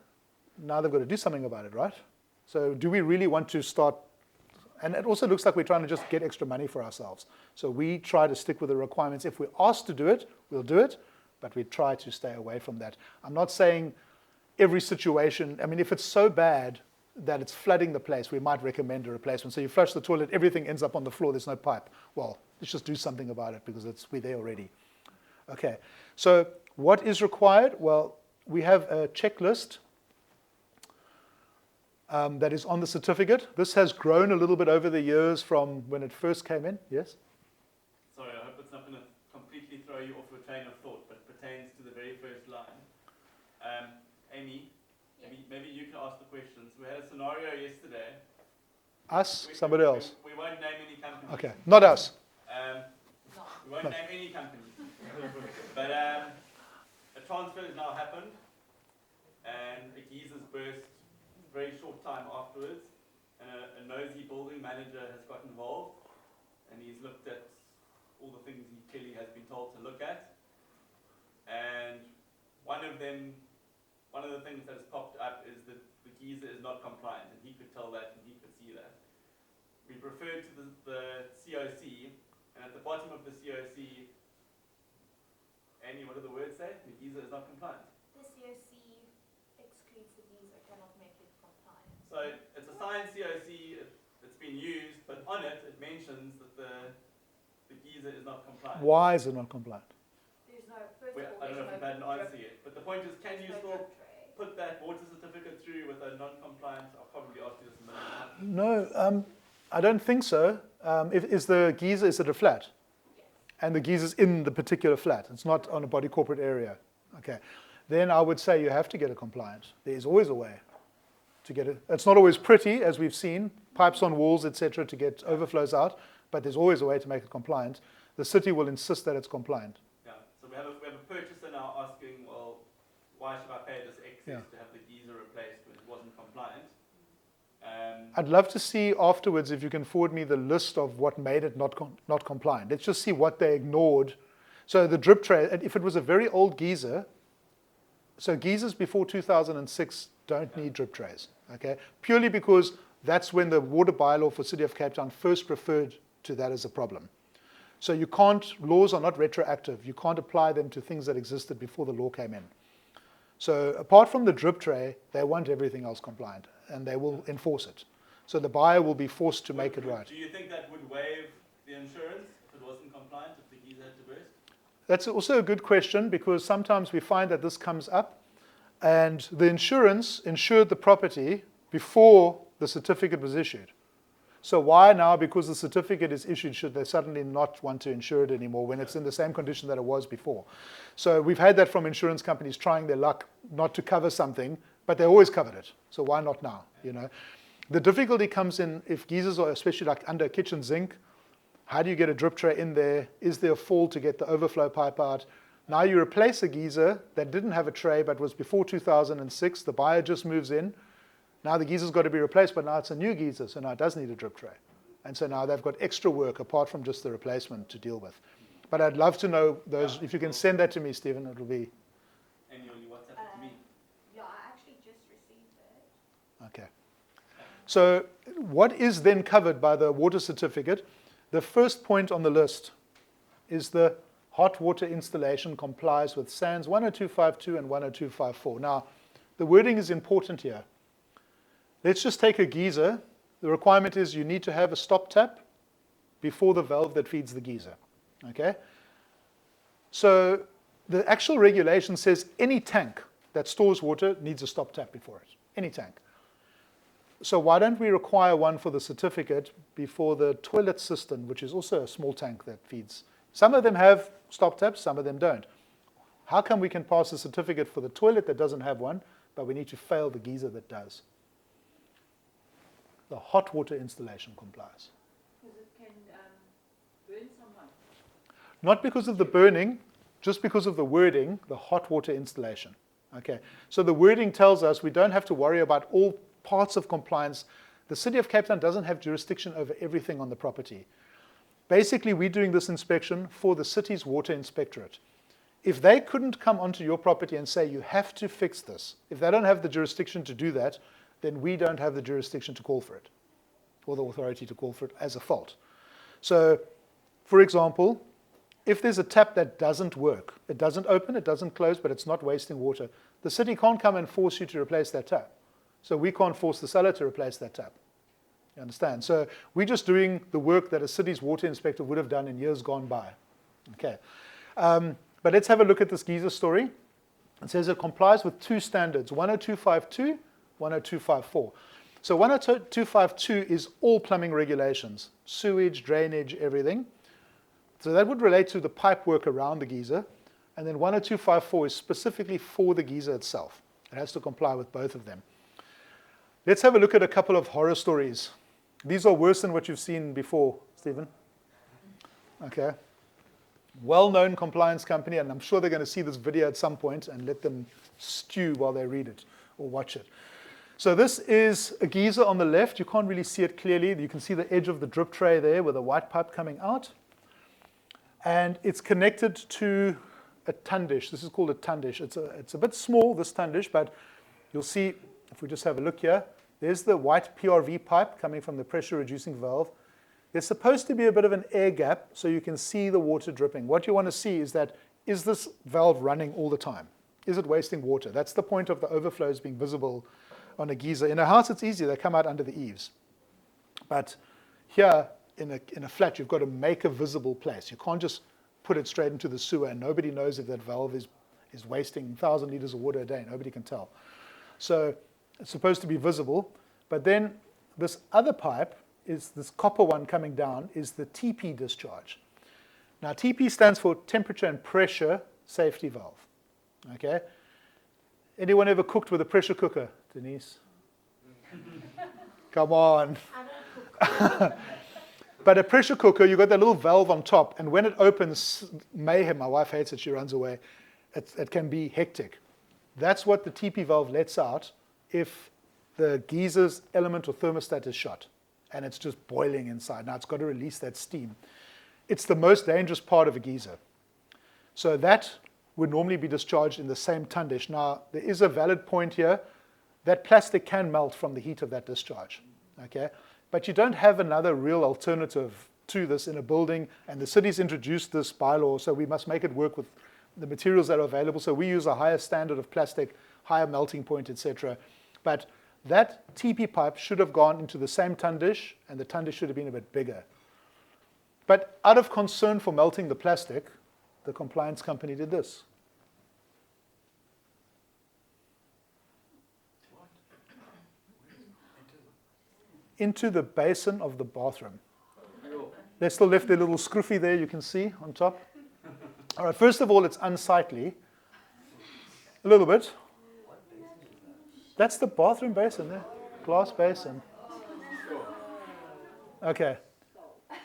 now they've got to do something about it, right? So do we really want to start? And it also looks like we're trying to just get extra money for ourselves. So we try to stick with the requirements. If we're asked to do it, we'll do it, but we try to stay away from that. I'm not saying every situation, I mean, if it's so bad that it's flooding the place, we might recommend a replacement. So you flush the toilet, everything ends up on the floor, there's no pipe. Well, let's just do something about it because we're there already. Okay, so what is required? Well, we have a checklist that is on the certificate. This has grown a little bit over the years from when it first came in. Yes? Sorry, I hope it's not going to completely throw you off your train of thought, but pertains to the very first line. Amy, maybe you can ask the questions. We had a scenario yesterday. Us? Somebody else? We won't name any companies. Okay, not us. We won't No. name any companies. But a transfer has now happened, and a geezer's burst very short time afterwards, and a nosy building manager has got involved, and he's looked at all the things he clearly has been told to look at, and one of the things that has popped up is that the geyser is not compliant, and he could tell that and he could see that. We've referred to the COC, and at the bottom of the COC, Annie, what do the words say? The geyser is not compliant. The COC excludes the geyser, cannot make it compliant. So it's a signed COC, it's been used, but on it, it mentions that the geyser is not compliant. Why is it not compliant? There's no, first Well, of all, I don't know if there's you've had an no answer yet, but the point is, can you drip still tray. put that water certificate through with a non-compliant? I'll probably ask you this a million times. No, I don't think so. Is the geyser, is it a flat? Yes. And the geyser's in the particular flat. It's not on a body corporate area. Okay. Then I would say you have to get it compliant. There's always a way to get it. It's not always pretty, as we've seen, pipes on walls, etc., to get overflows out, but there's always a way to make it compliant. The city will insist that it's compliant. Yeah. So we have a purchaser now asking, well, why should I pay this excess to have the geyser replaced when it wasn't compliant? I'd love to see afterwards if you can forward me the list of what made it not compliant. Let's just see what they ignored. So the drip tray, if it was a very old geyser, so geysers before 2006 don't need drip trays, okay? Purely because that's when the water bylaw for City of Cape Town first referred to that as a problem. So you can't, laws are not retroactive. You can't apply them to things that existed before the law came in. So apart from the drip tray, they want everything else compliant, and they will enforce it. So the buyer will be forced to make it right. Do you think that would waive the insurance if it wasn't compliant, if the geyser had to burst? That's also a good question, because sometimes we find that this comes up, and the insurance insured the property before the certificate was issued. So why now, because the certificate is issued, should they suddenly not want to insure it anymore when it's in the same condition that it was before? So we've had that from insurance companies trying their luck not to cover something, but they always covered it. So why not now? You know, the difficulty comes in if geysers are, especially like under a kitchen sink. How do you get a drip tray in there? Is there a fall to get the overflow pipe out? Now you replace a geyser that didn't have a tray but was before 2006. The buyer just moves in. Now the geyser's got to be replaced, but now it's a new geyser, so now it does need a drip tray. And so now they've got extra work apart from just the replacement to deal with. But I'd love to know those. If you can send that to me, Stephen, it'll be... And you WhatsApp it to me. Yeah, I actually just received it. Okay. So what is then covered by the water certificate? The first point on the list is the hot water installation complies with SANS 10252 and 10254. Now, the wording is important here. Let's just take a geyser. The requirement is you need to have a stop tap before the valve that feeds the geyser. Okay? So the actual regulation says any tank that stores water needs a stop tap before it. Any tank. So why don't we require one for the certificate before the toilet cistern, which is also a small tank that feeds? Some of them have stop taps, some of them don't. How come we can pass a certificate for the toilet that doesn't have one, but we need to fail the geyser that does? The hot water installation complies. Because it can burn someone. Not because of the burning, just because of the wording, the hot water installation. Okay, so the wording tells us we don't have to worry about all parts of compliance. The City of Cape Town doesn't have jurisdiction over everything on the property. Basically, we're doing this inspection for the city's water inspectorate. If they couldn't come onto your property and say, you have to fix this, if they don't have the jurisdiction to do that, then we don't have the jurisdiction to call for it, or the authority to call for it as a fault. So, for example, if there's a tap that doesn't work, it doesn't open, it doesn't close, but it's not wasting water, the city can't come and force you to replace that tap. So we can't force the seller to replace that tap. You understand? So we're just doing the work that a city's water inspector would have done in years gone by. Okay. But let's have a look at this geyser story. It says it complies with two standards, 10252, 10254. So 10252 is all plumbing regulations, sewage, drainage, everything. So that would relate to the pipe work around the geyser. And then 10254 is specifically for the geyser itself. It has to comply with both of them. Let's have a look at a couple of horror stories. These are worse than what you've seen before, Stephen. Okay. Well-known compliance company, and I'm sure they're going to see this video at some point and let them stew while they read it or watch it. So this is a geyser on the left. You can't really see it clearly. You can see the edge of the drip tray there with a white pipe coming out. And it's connected to a tundish. This is called a tundish. It's a bit small, this tundish, but you'll see, if we just have a look here, there's the white PRV pipe coming from the pressure reducing valve. There's supposed to be a bit of an air gap so you can see the water dripping. What you want to see is that, is this valve running all the time? Is it wasting water? That's the point of the overflows being visible on a geyser. In a house, it's easy. They come out under the eaves. But here, in a flat, you've got to make a visible place. You can't just put it straight into the sewer, and nobody knows if that valve is wasting 1,000 liters of water a day. Nobody can tell. So it's supposed to be visible. But then this other pipe, is this copper one coming down, is the TP discharge. Now, TP stands for temperature and pressure safety valve. Okay? Anyone ever cooked with a pressure cooker, Denise? Come on. But a pressure cooker, you've got that little valve on top, and when it opens, mayhem, my wife hates it, she runs away, it can be hectic. That's what the TP valve lets out if the geyser's element or thermostat is shot, and it's just boiling inside. Now it's got to release that steam. It's the most dangerous part of a geyser. So that would normally be discharged in the same tundish. Now, there is a valid point here. That plastic can melt from the heat of that discharge. Okay? But you don't have another real alternative to this in a building, and the city's introduced this bylaw, so we must make it work with the materials that are available. So we use a higher standard of plastic, higher melting point, etc. But that TP pipe should have gone into the same tundish, and the tundish should have been a bit bigger. But out of concern for melting the plastic, the compliance company did this. Into the basin of the bathroom. They still left their little scruffy there, you can see on top. All right, first of all, it's unsightly. A little bit. That's the bathroom basin there, glass basin. Okay.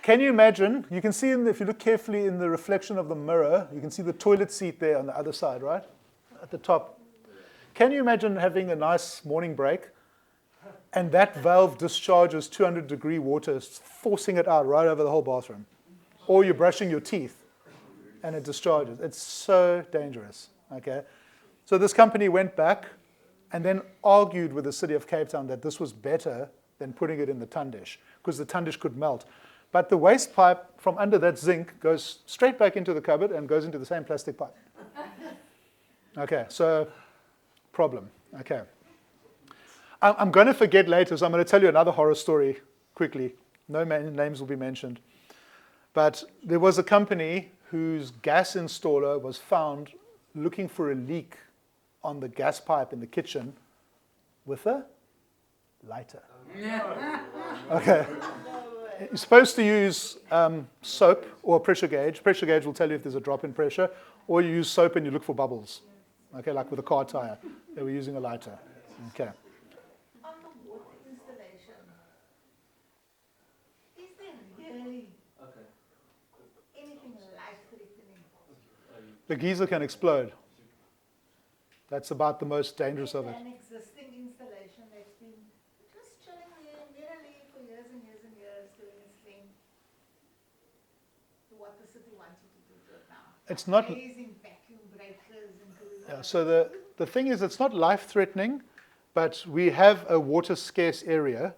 Can you imagine, you can see, if you look carefully in the reflection of the mirror, you can see the toilet seat there on the other side, right? At the top. Can you imagine having a nice morning break, and that valve discharges 200-degree water, forcing it out right over the whole bathroom? Or you're brushing your teeth, and it discharges. It's so dangerous, okay? So this company went back and then argued with the city of Cape Town that this was better than putting it in the tundish, because the tundish could melt. But the waste pipe from under that zinc goes straight back into the cupboard and goes into the same plastic pipe. Okay, so problem. Okay. I'm going to forget later, so I'm going to tell you another horror story quickly. No names will be mentioned. But there was a company whose gas installer was found looking for a leak on the gas pipe in the kitchen with a lighter. Okay. You're supposed to use soap or a pressure gauge. Pressure gauge will tell you if there's a drop in pressure. Or you use soap and you look for bubbles. Okay, like with a car tire. They were using a lighter. Okay. On the water installation, is there really anything life-threatening? The geyser can explode. That's about the most dangerous of it. An existing installation that's been just chilling there merrily for years and years and years, doing its thing. To what the city wants you to do to it now. It's not. Raising vacuum breakers and doing all Yeah, that. so the thing is, it's not life-threatening, but we have a water-scarce area,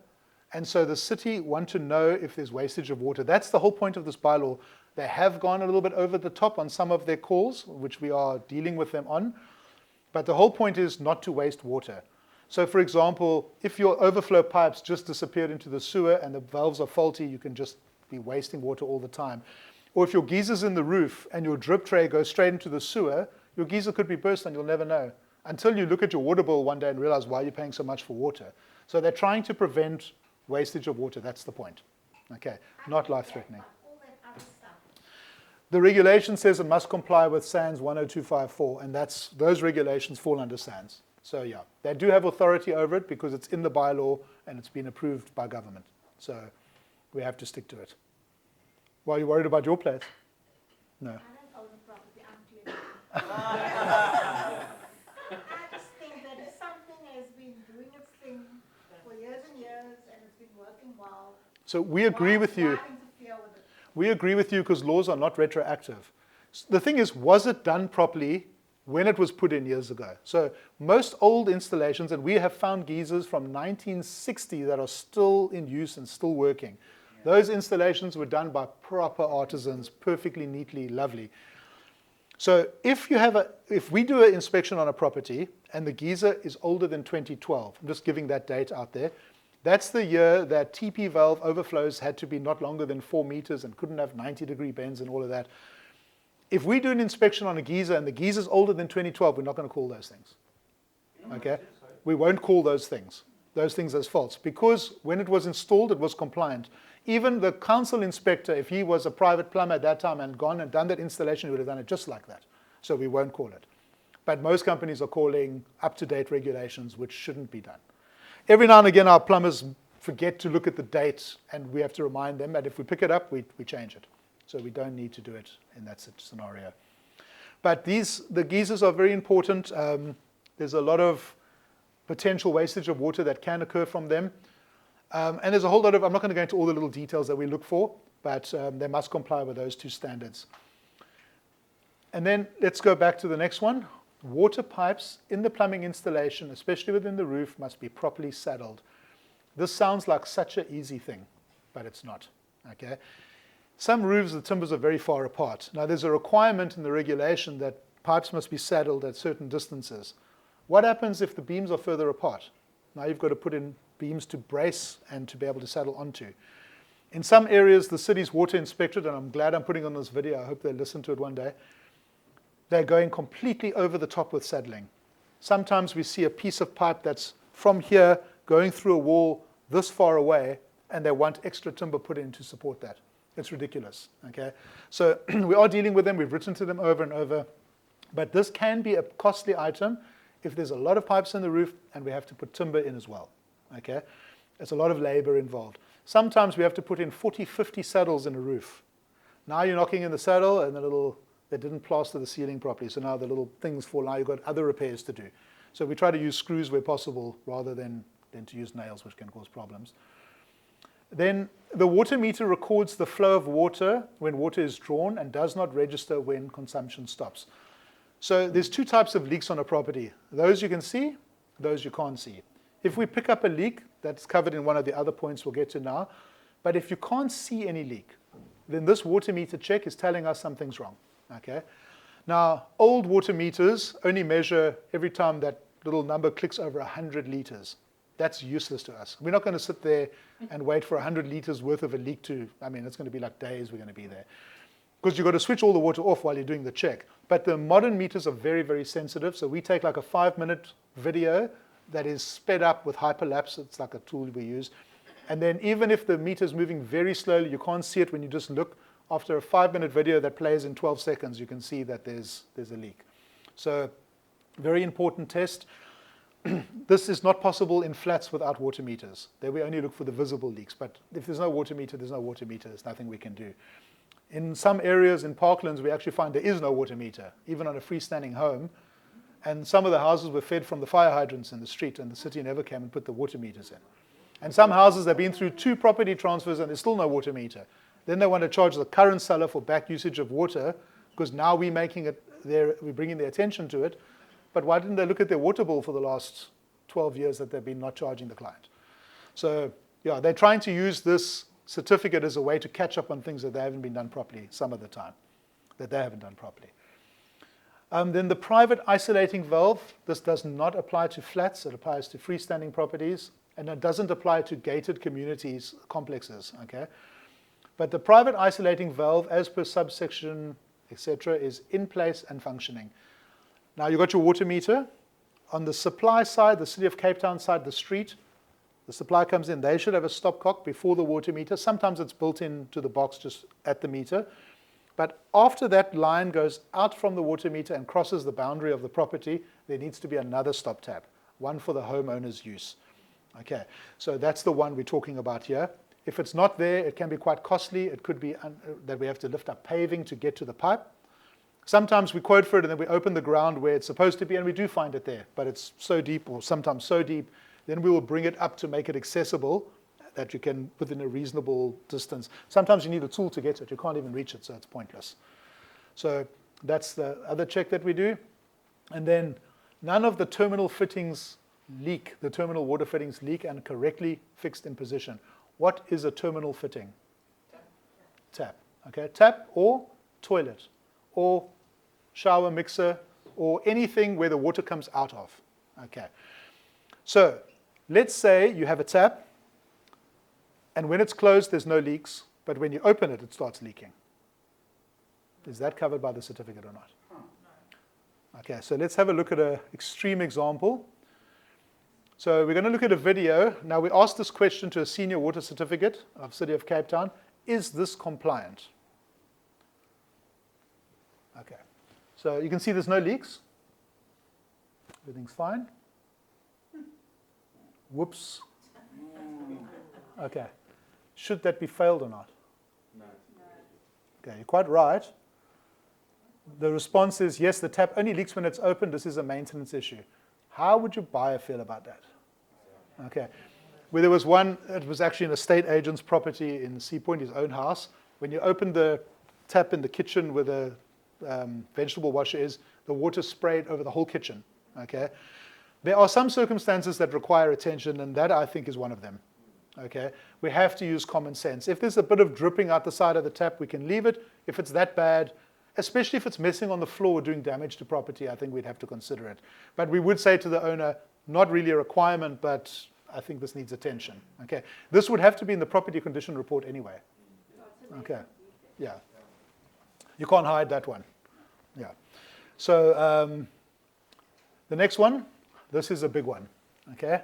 and so the city want to know if there's wastage of water. That's the whole point of this bylaw. They have gone a little bit over the top on some of their calls, which we are dealing with them on, but the whole point is not to waste water. So, for example, if your overflow pipes just disappeared into the sewer and the valves are faulty, you can just be wasting water all the time. Or if your geyser's in the roof and your drip tray goes straight into the sewer, your geyser could be burst and you'll never know until you look at your water bill one day and realize why you're paying so much for water. So they're trying to prevent wastage of water. That's the point. Okay, not life-threatening. All that other stuff. The regulation says it must comply with SANS 10254, and those regulations fall under SANS. So yeah, they do have authority over it because it's in the bylaw and it's been approved by government. So we have to stick to it. Why are you worried about your place? No. I don't own a property, I'm clear. I just think that if something has been doing its thing for years and years and it's been working well, So we agree with you. why interfere with it? We agree with you because laws are not retroactive. The thing is, was it done properly when it was put in years ago? So most old installations, and we have found geysers from 1960 that are still in use and still working. Those installations were done by proper artisans, perfectly neatly, lovely. So if we do an inspection on a property and the geyser is older than 2012, I'm just giving that date out there, that's the year that TP valve overflows had to be not longer than 4 meters and couldn't have 90-degree bends and all of that. If we do an inspection on a geyser and the geyser is older than 2012, we're not going to call those things. Okay? We won't call those things as false, because when it was installed, it was compliant. Even the council inspector, if he was a private plumber at that time and gone and done that installation, he would have done it just like that. So we won't call it. But most companies are calling up-to-date regulations, which shouldn't be done. Every now and again, our plumbers forget to look at the date, and we have to remind them that if we pick it up, we change it. So we don't need to do it in that scenario. But the geysers are very important. There's a lot of potential wastage of water that can occur from them. And there's a whole lot of, I'm not going to go into all the little details that we look for, but they must comply with those 2 standards. And then let's go back to the next one. Water pipes in the plumbing installation, especially within the roof, must be properly saddled. This sounds like such an easy thing, but it's not. Okay? Some roofs, the timbers are very far apart. Now, there's a requirement in the regulation that pipes must be saddled at certain distances. What happens if the beams are further apart? Now you've got to put in beams to brace and to be able to saddle onto. In some areas, the city's water inspectorate, and I'm glad I'm putting on this video, I hope they listen to it one day, they're going completely over the top with saddling. Sometimes we see a piece of pipe that's from here going through a wall this far away, and they want extra timber put in to support that. It's ridiculous. Okay? So we are dealing with them. We've written to them over and over. But this can be a costly item if there's a lot of pipes in the roof and we have to put timber in as well. Okay? There's a lot of labor involved. Sometimes we have to put in 40, 50 saddles in a roof. Now you're knocking in the saddle and they didn't plaster the ceiling properly, so now the little things fall out. You've got other repairs to do. So we try to use screws where possible rather than to use nails, which can cause problems. Then the water meter records the flow of water when water is drawn and does not register when consumption stops. So there's 2 types of leaks on a property. Those you can see, those you can't see. If we pick up a leak, that's covered in one of the other points we'll get to now. But if you can't see any leak, then this water meter check is telling us something's wrong. Okay? Now, old water meters only measure every time that little number clicks over 100 liters. That's useless to us. We're not going to sit there and wait for 100 liters worth of a leak to, it's going to be like days we're going to be there. Because you've got to switch all the water off while you're doing the check. But the modern meters are very, very sensitive. So we take like a 5-minute video that is sped up with hyperlapse. It's like a tool we use. And then even if the meter is moving very slowly, you can't see it when you just look. After a 5-minute video that plays in 12 seconds, you can see that there's a leak. So very important test. This is not possible in flats without water meters. There we only look for the visible leaks. But if there's no water meter, there's no water meter. There's nothing we can do. In some areas in parklands, we actually find there is no water meter, even on a freestanding home. And some of the houses were fed from the fire hydrants in the street, and the city never came and put the water meters in. And some houses, they've been through 2 property transfers, and there's still no water meter. Then they want to charge the current seller for back usage of water, because now we're bringing their attention to it. But why didn't they look at their water bill for the last 12 years that they've been not charging the client? So, yeah, they're trying to use this certificate as a way to catch up on things that they haven't been done properly some of the time, that they haven't done properly. Then the private isolating valve, this does not apply to flats. It applies to freestanding properties, and it doesn't apply to gated communities, complexes. Okay? But the private isolating valve, as per subsection, etc., is in place and functioning. Now, you've got your water meter. On the supply side, the City of Cape Town side, the street, the supply comes in. They should have a stopcock before the water meter. Sometimes it's built into the box just at the meter. But after that line goes out from the water meter and crosses the boundary of the property, there needs to be another stop tab. one for the homeowner's use. Okay, so that's the one we're talking about here. If it's not there, it can be quite costly. It could be that we have to lift up paving to get to the pipe. Sometimes we quote for it and then we open the ground where it's supposed to be and we do find it there, but it's so deep, or sometimes so deep, then we will bring it up to make it accessible that you can within a reasonable distance. Sometimes you need a tool to get it. You can't even reach it, so it's pointless. So that's the other check that we do. And then none of the terminal fittings leak. The terminal water fittings leak and correctly fixed in position. What is a terminal fitting? Tap. Okay, tap or toilet or shower mixer or anything where the water comes out of. Okay. So let's say you have a tap and when it's closed there's no leaks, but when you open it, it starts leaking. Is that covered by the certificate or not? Okay, so let's have a look at an extreme example. So we're going to look at a video. Now we asked this question to a senior water certificate of City of Cape Town. Is this compliant? Okay, so you can see there's no leaks. Everything's fine. Whoops. Okay, should that be failed or not? No. Okay, you're quite right. The response is yes, the tap only leaks when it's open. This is a maintenance issue. How would your buyer feel about that? Okay. Well, there was one, it was actually an estate agent's property in Sea Point, his own house. When you open the tap in the kitchen where the vegetable washer is, the water sprayed over the whole kitchen. Okay. There are some circumstances that require attention, and that I think is one of them. Okay. We have to use common sense. If there's a bit of dripping out the side of the tap, we can leave it. If it's that bad, especially if it's messing on the floor or doing damage to property, I think we'd have to consider it. But we would say to the owner, not really a requirement, but I think this needs attention. Okay, this would have to be in the property condition report anyway. Okay, yeah. You can't hide that one. Yeah. So the next one, this is a big one. Okay,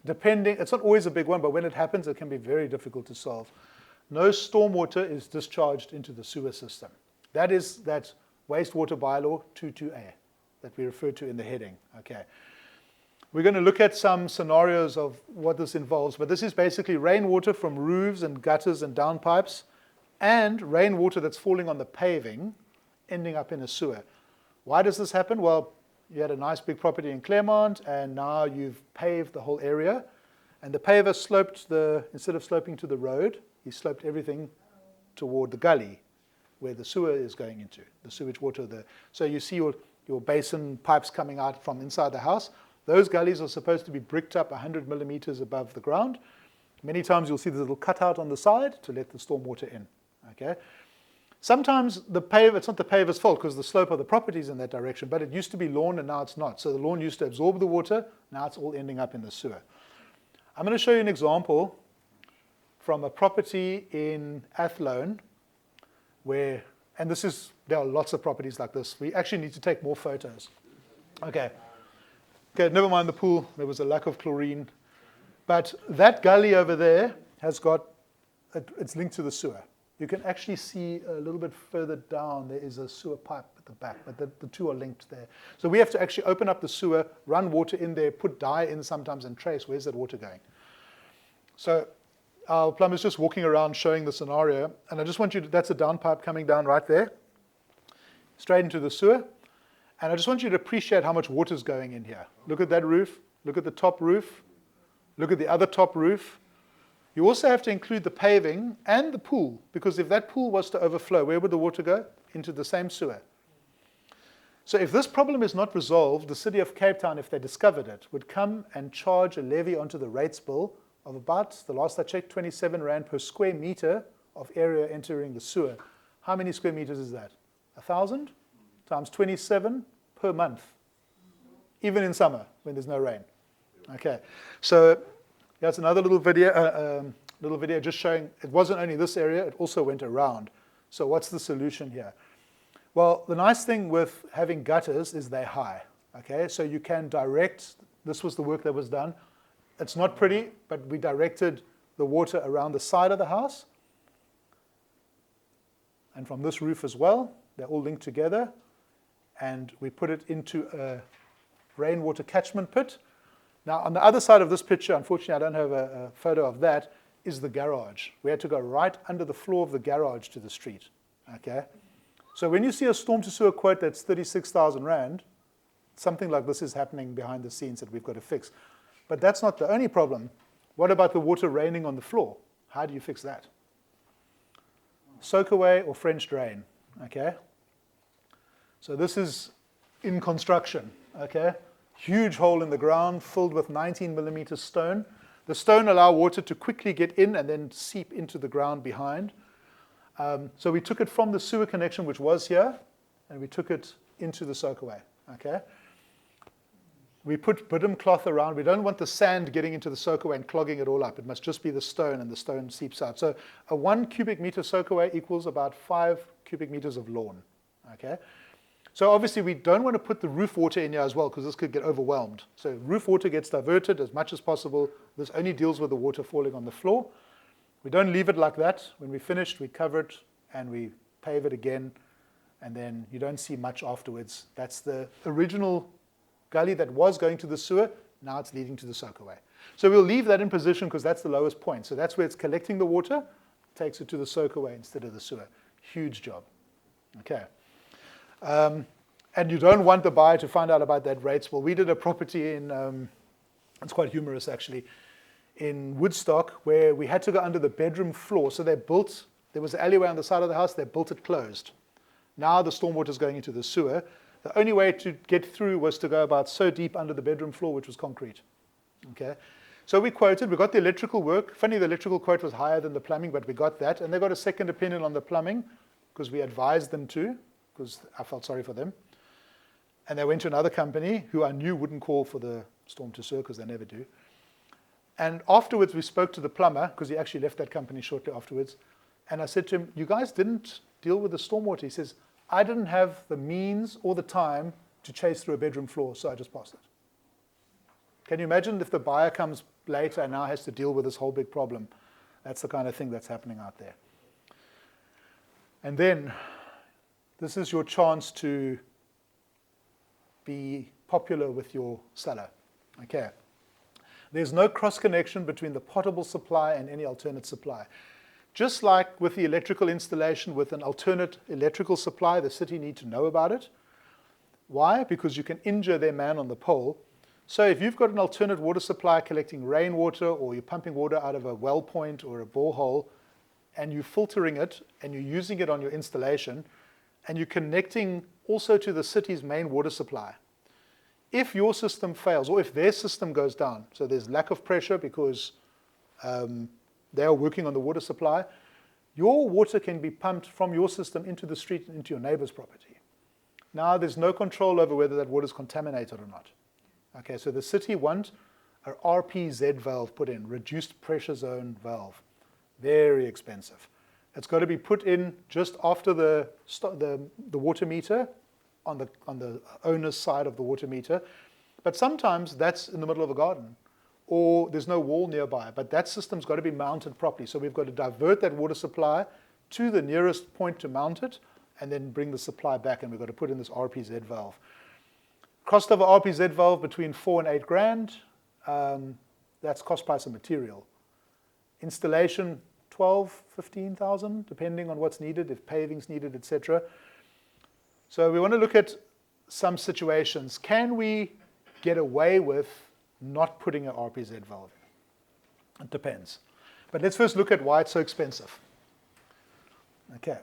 it's not always a big one, but when it happens, it can be very difficult to solve. No stormwater is discharged into the sewer system. That is that wastewater bylaw 22A that we referred to in the heading. Okay. We're going to look at some scenarios of what this involves, but this is basically rainwater from roofs and gutters and downpipes and rainwater that's falling on the paving ending up in a sewer. Why does this happen? Well, you had a nice big property in Claremont and now you've paved the whole area, and the paver sloped instead of sloping to the road, he sloped everything toward the gully where the sewer is going into, the sewage water. So you see your basin pipes coming out from inside the house. Those gullies are supposed to be bricked up 100 millimeters above the ground. Many times you'll see there's a little cutout on the side to let the storm water in. Okay. Sometimes it's not the paver's fault because the slope of the property is in that direction, but it used to be lawn and now it's not. So the lawn used to absorb the water, now it's all ending up in the sewer. I'm going to show you an example from a property in Athlone where, and there are lots of properties like this. We actually need to take more photos. Okay, never mind the pool. There was a lack of chlorine. But that gully over there it's linked to the sewer. You can actually see a little bit further down, there is a sewer pipe at the back, but the two are linked there. So we have to actually open up the sewer, run water in there, put dye in sometimes and trace where's that water going. So our plumber's just walking around showing the scenario, and I just want you that's a downpipe coming down right there, straight into the sewer. And I just want you to appreciate how much water is going in here. Look at that roof, look at the top roof, look at the other top roof. You also have to include the paving and the pool, because if that pool was to overflow, where would the water go? Into the same sewer. So if this problem is not resolved, the City of Cape Town, if they discovered it, would come and charge a levy onto the rates bill of about, the last I checked, 27 Rand per square meter of area entering the sewer. How many square meters is that? 1,000 times 27 per month, even in summer when there's no rain. Okay, so that's another little video just showing it wasn't only this area, it also went around. So what's the solution here? Well, the nice thing with having gutters is they're high. Okay, so you can direct, this was the work that was done. It's not pretty, but we directed the water around the side of the house. And from this roof as well, they're all linked together. And we put it into a rainwater catchment pit. Now, on the other side of this picture, unfortunately I don't have a photo of that, is the garage. We had to go right under the floor of the garage to the street, okay? So when you see a storm to sewer quote that's 36,000 Rand, something like this is happening behind the scenes that we've got to fix. But that's not the only problem. What about the water raining on the floor? How do you fix that? Soak away or French drain, okay? So this is in construction, okay? Huge hole in the ground filled with 19 millimeter stone. The stone allows water to quickly get in and then seep into the ground behind. So we took it from the sewer connection, which was here, and we took it into the soakaway, okay? We put bitumen cloth around. We don't want the sand getting into the soakaway and clogging it all up. It must just be the stone, and the stone seeps out. So a 1 cubic meter soakaway equals about 5 cubic meters of lawn, okay? So obviously we don't want to put the roof water in here as well, because this could get overwhelmed. So roof water gets diverted as much as possible. This only deals with the water falling on the floor. We don't leave it like that. When we're finished, we cover it and we pave it again, and then you don't see much afterwards. That's the original gully that was going to the sewer. Now it's leading to the soakaway. So we'll leave that in position because that's the lowest point. So that's where it's collecting the water, takes it to the soakaway instead of the sewer. Huge job. Okay. And you don't want the buyer to find out about that rates. Well, we did a property in, it's quite humorous actually, in Woodstock, where we had to go under the bedroom floor. So they built, there was an alleyway on the side of the house, they built it closed. Now the stormwater is going into the sewer. The only way to get through was to go about so deep under the bedroom floor, which was concrete. Okay. So we quoted, we got the electrical work. Funny, the electrical quote was higher than the plumbing, but we got that. And they got a second opinion on the plumbing because we advised them to, because I felt sorry for them. And they went to another company who I knew wouldn't call for the storm to sewer because they never do. And afterwards, we spoke to the plumber because he actually left that company shortly afterwards. And I said to him, you guys didn't deal with the stormwater. He says, I didn't have the means or the time to chase through a bedroom floor, so I just passed it. Can you imagine if the buyer comes later and now has to deal with this whole big problem? That's the kind of thing that's happening out there. And then, this is your chance to be popular with your seller. Okay. There's no cross connection between the potable supply and any alternate supply. Just like with the electrical installation with an alternate electrical supply, the city need to know about it. Why? Because you can injure their man on the pole. So if you've got an alternate water supply collecting rainwater, or you're pumping water out of a well point or a borehole, and you're filtering it and you're using it on your installation, and you're connecting also to the city's main water supply. If your system fails, or if their system goes down, so there's lack of pressure because they are working on the water supply, your water can be pumped from your system into the street and into your neighbor's property. Now there's no control over whether that water is contaminated or not. Okay, so the city want a RPZ valve put in, reduced pressure zone valve. Very expensive. It's got to be put in just after the water meter on the owner's side of the water meter. But sometimes that's in the middle of a garden, or there's no wall nearby, but that system's got to be mounted properly. So we've got to divert that water supply to the nearest point to mount it, and then bring the supply back, and we've got to put in this RPZ valve. Cost of an RPZ valve between 4 and 8 grand. That's cost price of material. Installation, 12, 15,000, depending on what's needed, if paving's needed, etc. So we want to look at some situations. Can we get away with not putting an RPZ valve in? It depends. But let's first look at why it's so expensive. Okay.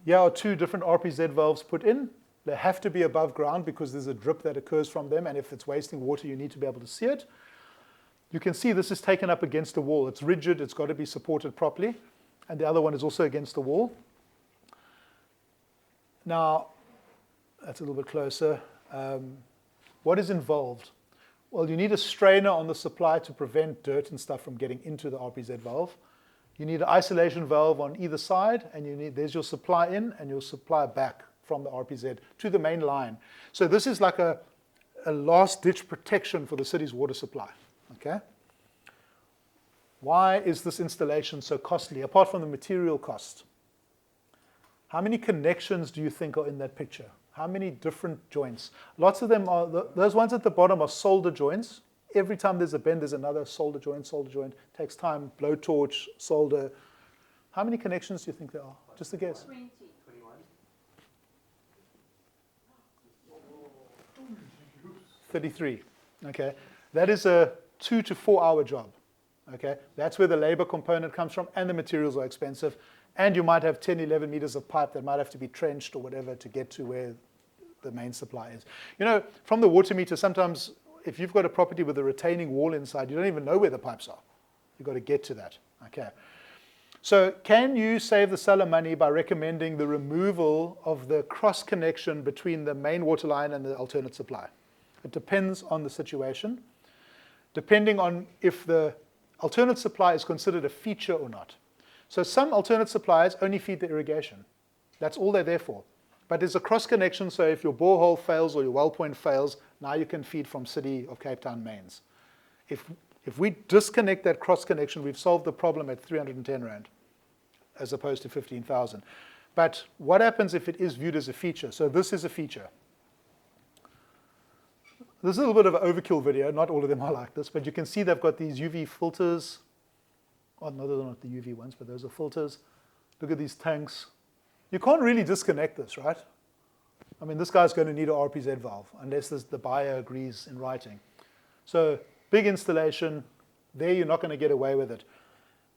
Here are 2 different RPZ valves put in. They have to be above ground because there's a drip that occurs from them, and if it's wasting water, you need to be able to see it. You can see this is taken up against the wall. It's rigid, it's got to be supported properly. And the other one is also against the wall. Now, that's a little bit closer. What is involved? Well, you need a strainer on the supply to prevent dirt and stuff from getting into the RPZ valve. You need an isolation valve on either side, and there's your supply in and your supply back from the RPZ to the main line. So this is like a last-ditch protection for the city's water supply. Okay? Why is this installation so costly, apart from the material cost? How many connections do you think are in that picture? How many different joints? Lots of them are, those ones at the bottom are solder joints. Every time there's a bend, there's another solder joint, takes time, blowtorch, solder. How many connections do you think there are? Just a guess. 20. 33. Okay, that is a 2 to 4 hour job. Okay, that's where the labor component comes from, and the materials are expensive. And you might have 10, 11 meters of pipe that might have to be trenched or whatever to get to where the main supply is. You know, from the water meter, sometimes if you've got a property with a retaining wall inside, you don't even know where the pipes are. You've got to get to that. Okay. So can you save the seller money by recommending the removal of the cross connection between the main water line and the alternate supply? It depends on the situation, depending on if the alternate supply is considered a feature or not. So some alternate supplies only feed the irrigation. That's all they're there for. But there's a cross connection, so if your borehole fails or your well point fails, now you can feed from City of Cape Town mains. If we disconnect that cross connection, we've solved the problem at 310 Rand as opposed to 15,000. But what happens if it is viewed as a feature? So this is a feature. This is a little bit of an overkill video. Not all of them are like this, but you can see they've got these UV filters. Oh, no, they're not the UV ones, but those are filters. Look at these tanks. You can't really disconnect this, right? I mean, this guy's going to need an RPZ valve, unless the buyer agrees in writing. So big installation. There you're not going to get away with it.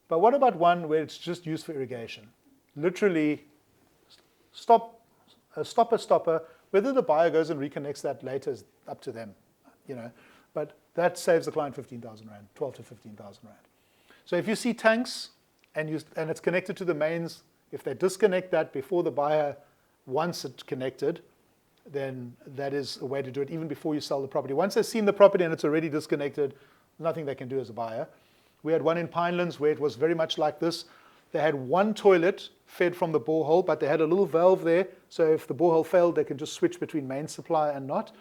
But what about one where it's just used for irrigation? Literally, stopper. Whether the buyer goes and reconnects that later is up to them, you know. But that saves the client 15,000 Rand, 12 to 15,000 Rand. So if you see tanks and it's connected to the mains, if they disconnect that before the buyer wants it connected, then that is a way to do it even before you sell the property. Once they've seen the property and it's already disconnected, nothing they can do as a buyer. We had one in Pinelands where it was very much like this. They had one toilet fed from the borehole, but they had a little valve there, so if the borehole failed, they can just switch between main supply and not.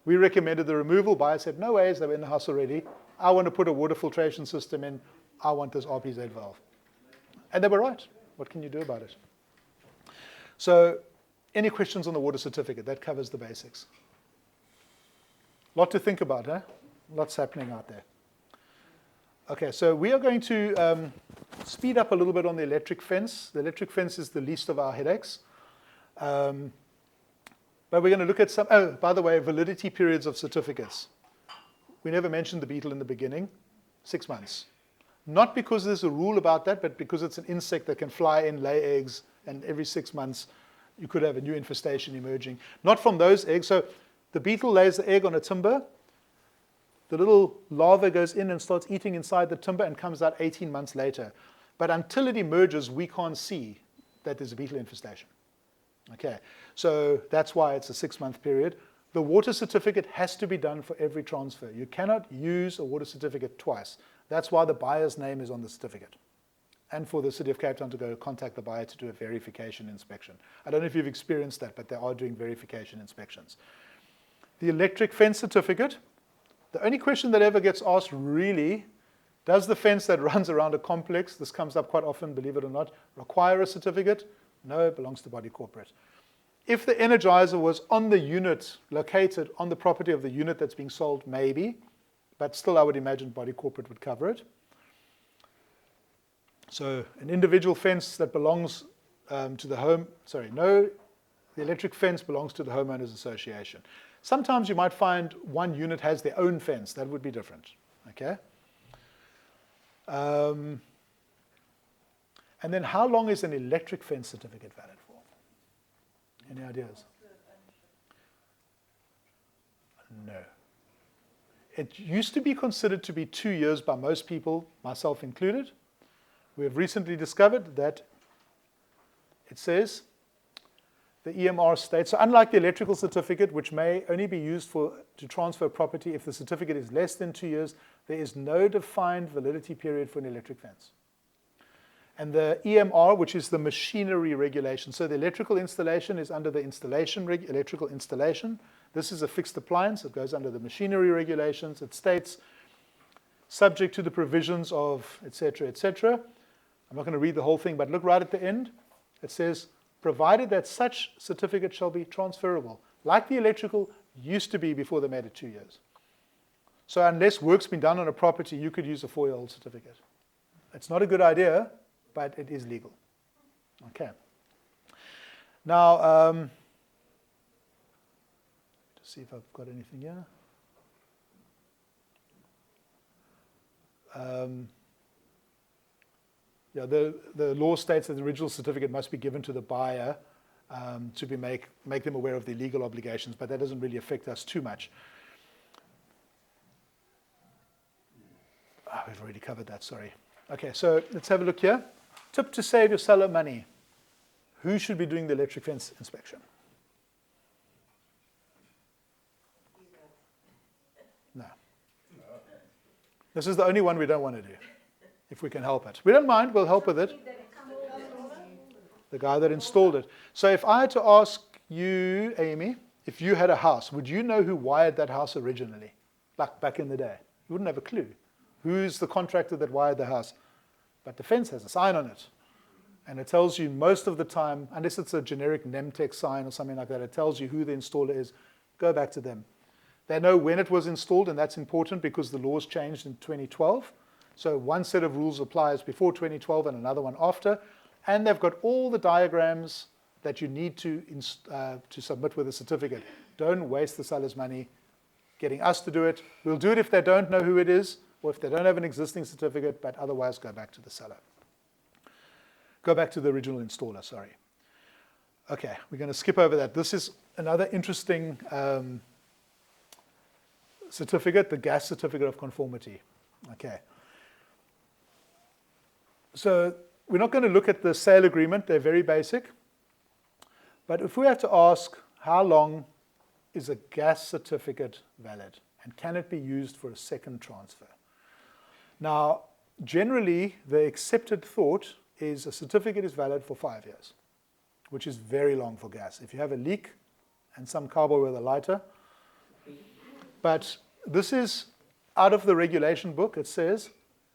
We recommended the removal. Buyer said, no ways, they were in the house already. I want to put a water filtration system in. I want this RPZ valve. And they were right. What can you do about it? So any questions on the water certificate? That covers the basics. Lot to think about, huh? Lots happening out there. Okay, so we are going to speed up a little bit on the electric fence. The electric fence is the least of our headaches. But we're going to look at some, oh, by the way, validity periods of certificates. We never mentioned the beetle in the beginning, 6 months. Not because there's a rule about that, but because it's an insect that can fly in, lay eggs, and every 6 months you could have a new infestation emerging. Not from those eggs. So the beetle lays the egg on a timber. The little larva goes in and starts eating inside the timber and comes out 18 months later. But until it emerges, we can't see that there's a beetle infestation. Okay, so that's why it's a 6-month period. The water certificate has to be done for every transfer. You cannot use a water certificate twice. That's why the buyer's name is on the certificate. And for the City of Cape Town to go contact the buyer to do a verification inspection. I don't know if you've experienced that, but they are doing verification inspections. The electric fence certificate. The only question that ever gets asked really, does the fence that runs around a complex, this comes up quite often, believe it or not, require a certificate? No, it belongs to body corporate. If the energizer was on the unit, located on the property of the unit that's being sold, maybe, but still I would imagine body corporate would cover it. So an individual fence that belongs to the home, the electric fence belongs to the homeowners association. Sometimes you might find one unit has their own fence. That would be different, okay? And then how long is an electric fence certificate valid for? Any ideas? No. It used to be considered to be 2 years by most people, myself included. We have recently discovered that it says, the EMR states, so unlike the electrical certificate, which may only be used to transfer property if the certificate is less than 2 years, there is no defined validity period for an electric fence. And the EMR, which is the machinery regulation, so the electrical installation is under the electrical installation. This is a fixed appliance. It goes under the machinery regulations. It states, subject to the provisions of, et cetera, et cetera. I'm not going to read the whole thing, but look right at the end. It says, provided that such certificate shall be transferable, like the electrical used to be before they made it 2 years. So unless work's been done on a property, you could use a 4-year-old certificate. It's not a good idea, but it is legal. Okay. Now, to see if I've got anything here. Yeah, the law states that the original certificate must be given to the buyer to make them aware of their legal obligations, but that doesn't really affect us too much. We've already covered that, sorry. Okay, so let's have a look here. Tip to save your seller money. Who should be doing the electric fence inspection? No. This is the only one we don't want to do, if we can help it. We don't mind, we'll help with it. The guy that installed it. So if I had to ask you, Amy, if you had a house, would you know who wired that house originally? Like back in the day? You wouldn't have a clue. Who's the contractor that wired the house? But the fence has a sign on it. And it tells you most of the time, unless it's a generic Nemtech sign or something like that, it tells you who the installer is. Go back to them. They know when it was installed, and that's important because the laws changed in 2012. So one set of rules applies before 2012 and another one after. And they've got all the diagrams that you need to submit with a certificate. Don't waste the seller's money getting us to do it. We'll do it if they don't know who it is, or if they don't have an existing certificate, but otherwise go back to the seller. Go back to the original installer, sorry. Okay, we're going to skip over that. This is another interesting certificate, the gas certificate of conformity. Okay. So we're not going to look at the sale agreement. They're very basic. But if we have to ask, how long is a gas certificate valid? And can it be used for a second transfer? Now, generally, the accepted thought is a certificate is valid for 5 years, which is very long for gas. If you have a leak and some carboy with a lighter. But this is out of the regulation book. It says,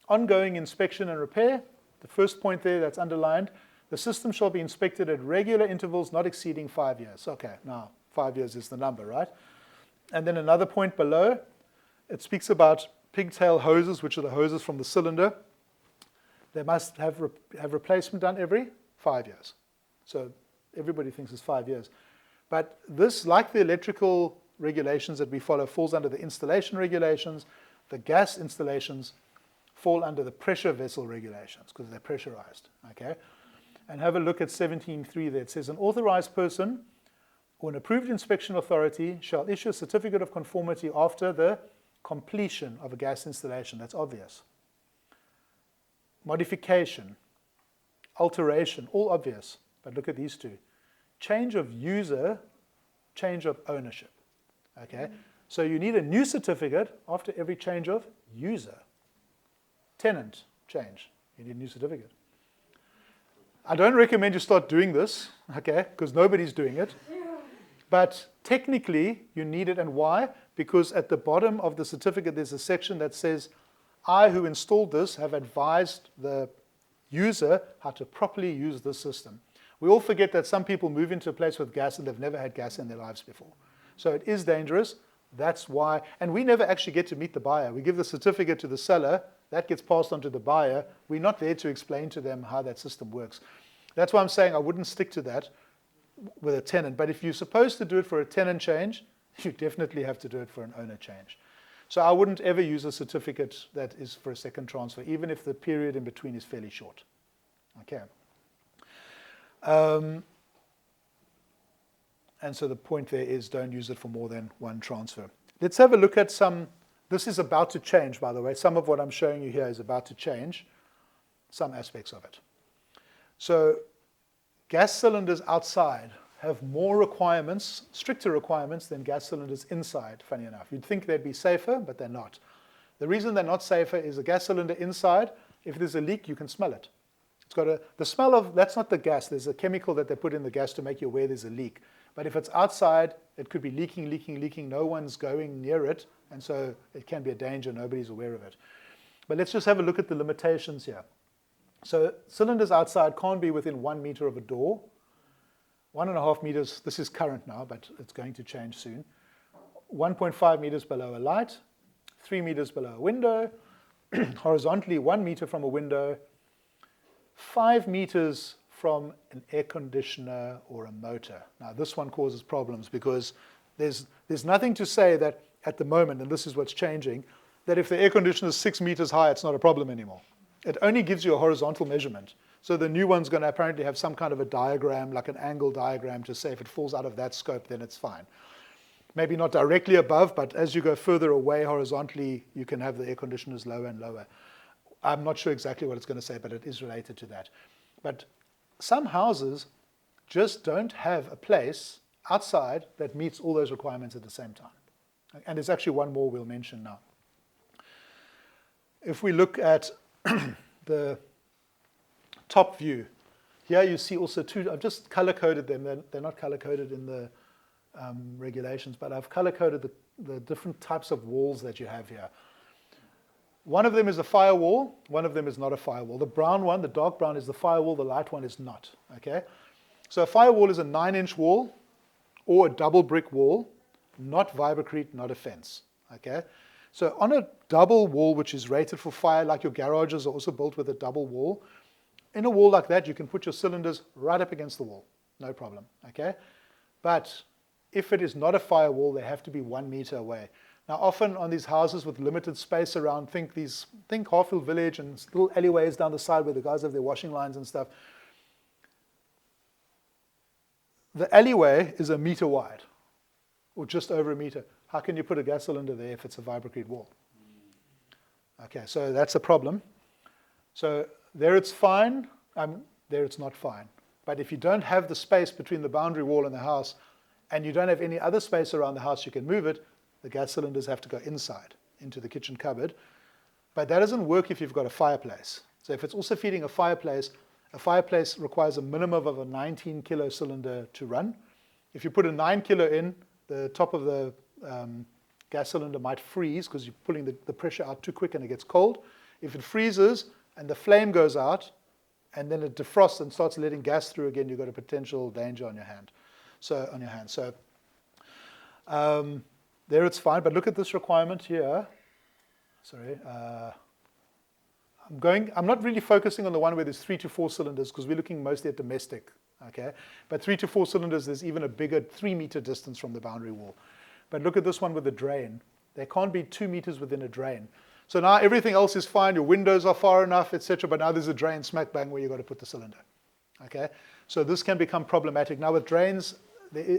ongoing inspection and repair. The first point there that's underlined, the system shall be inspected at regular intervals not exceeding 5 years. Okay, now 5 years is the number, right? And then another point below, it speaks about pigtail hoses, which are the hoses from the cylinder. They must have replacement done every 5 years. So everybody thinks it's 5 years. But this, like the electrical regulations that we follow, falls under the installation regulations. The gas installations fall under the pressure vessel regulations because they're pressurized. Okay? And have a look at 17.3 there. It says, an authorized person or an approved inspection authority shall issue a certificate of conformity after the completion of a gas installation. That's obvious. Modification, alteration, all obvious. But look at these two. Change of user, change of ownership. Okay? So you need a new certificate after every change of user. Tenant change. You need a new certificate. I don't recommend you start doing this, okay, because nobody's doing it. But technically, you need it. And why? Because at the bottom of the certificate, there's a section that says, I, who installed this, have advised the user how to properly use this system. We all forget that some people move into a place with gas and they've never had gas in their lives before. So it is dangerous. That's why. And we never actually get to meet the buyer. We give the certificate to the seller. That gets passed on to the buyer. We're not there to explain to them how that system works. That's why I'm saying I wouldn't stick to that with a tenant. But if you're supposed to do it for a tenant change, you definitely have to do it for an owner change. So I wouldn't ever use a certificate that is for a second transfer, even if the period in between is fairly short. Okay. And so the point there is don't use it for more than one transfer. Let's have a look at some. This is about to change, by the way. Some of what I'm showing you here is about to change, some aspects of it. So gas cylinders outside have more requirements, stricter requirements than gas cylinders inside, funny enough. You'd think they'd be safer, but they're not. The reason they're not safer is a gas cylinder inside, if there's a leak, you can smell it. It's got the smell of, that's not the gas. There's a chemical that they put in the gas to make you aware there's a leak. But if it's outside, it could be leaking. No one's going near it. And so it can be a danger. Nobody's aware of it. But let's just have a look at the limitations here. So cylinders outside can't be within 1 meter of a door. 1.5 meters, this is current now, but it's going to change soon. 1.5 meters below a light. 3 meters below a window, horizontally 1 meter from a window, 5 meters from an air conditioner or a motor. Now this one causes problems because there's nothing to say that at the moment, and this is what's changing, that if the air conditioner is 6 meters high, it's not a problem anymore. It only gives you a horizontal measurement. So the new one's going to apparently have some kind of a diagram, like an angle diagram, to say if it falls out of that scope, then it's fine. Maybe not directly above, but as you go further away horizontally, you can have the air conditioners lower and lower. I'm not sure exactly what it's going to say, but it is related to that. But some houses just don't have a place outside that meets all those requirements at the same time. And there's actually one more we'll mention now. If we look at the top view, here you see also two, I've just color-coded them. They're not color-coded in the regulations, but I've color-coded the different types of walls that you have here. One of them is a firewall, one of them is not a firewall. The brown one, the dark brown, is the firewall, the light one is not, okay? So a firewall is a 9-inch wall or a double brick wall, not vibrecrete, not a fence, okay? So on a double wall, which is rated for fire, like your garages are also built with a double wall, in a wall like that, you can put your cylinders right up against the wall, no problem, okay? But if it is not a firewall, they have to be 1 meter away. Now, often on these houses with limited space around, think Harfield Village and little alleyways down the side where the guys have their washing lines and stuff. The alleyway is 1 meter wide, or just over 1 meter. How can you put a gas cylinder there if it's a vibrecrete wall? Okay, so that's a problem. So there it's fine, there it's not fine. But if you don't have the space between the boundary wall and the house, and you don't have any other space around the house you can move it, the gas cylinders have to go inside, into the kitchen cupboard. But that doesn't work if you've got a fireplace. So if it's also feeding a fireplace requires a minimum of a 19 kilo cylinder to run. If you put a 9 kilo in, the top of the gas cylinder might freeze because you're pulling the pressure out too quick and it gets cold. If it freezes and the flame goes out and then it defrosts and starts letting gas through again, you've got a potential danger on your hand. So there it's fine, but look at this requirement here. Sorry, I'm not really focusing on the one where there's 3 to 4 cylinders because we're looking mostly at domestic, okay? But 3 to 4 cylinders, there's even a bigger 3 meter distance from the boundary wall. But look at this one with the drain. There can't be 2 meters within a drain. So now everything else is fine, your windows are far enough, etc. But now there's a drain smack bang where you've got to put the cylinder, okay? So this can become problematic. Now with drains,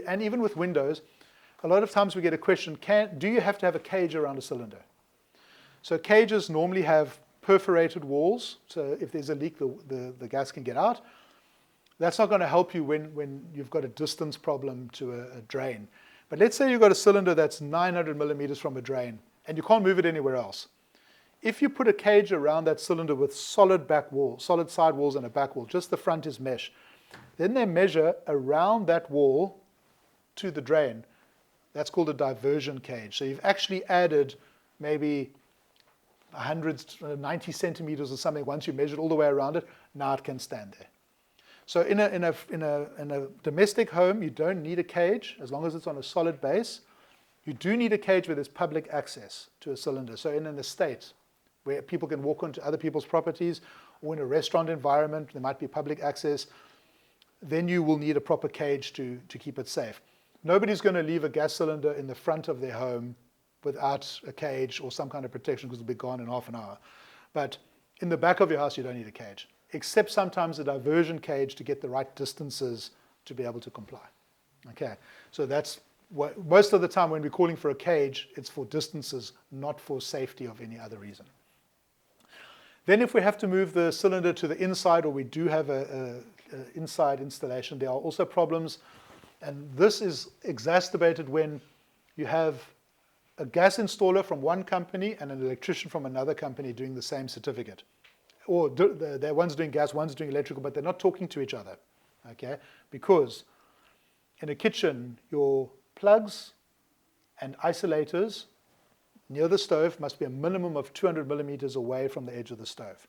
and even with windows, a lot of times we get a question, do you have to have a cage around a cylinder? So cages normally have perforated walls, so if there's a leak, the gas can get out. That's not going to help you when you've got a distance problem to a drain. But let's say you've got a cylinder that's 900 millimeters from a drain, and you can't move it anywhere else. If you put a cage around that cylinder with solid side walls and a back wall, just the front is mesh, then they measure around that wall to the drain. That's called a diversion cage. So you've actually added maybe 90 centimeters or something. Once you measured all the way around it, now it can stand there. So in a domestic home, you don't need a cage as long as it's on a solid base. You do need a cage where there's public access to a cylinder. So in an estate where people can walk onto other people's properties, or in a restaurant environment, there might be public access, then you will need a proper cage to keep it safe. Nobody's going to leave a gas cylinder in the front of their home without a cage or some kind of protection because it'll be gone in half an hour. But in the back of your house, you don't need a cage, except sometimes a diversion cage to get the right distances to be able to comply. Okay, so that's what, most of the time when we're calling for a cage, it's for distances, not for safety of any other reason. Then if we have to move the cylinder to the inside, or we do have a inside installation, there are also problems. And this is exacerbated when you have a gas installer from one company and an electrician from another company doing the same certificate. Or one's doing gas, one's doing electrical, but they're not talking to each other, okay? Because in a kitchen, your plugs and isolators near the stove must be a minimum of 200 millimeters away from the edge of the stove.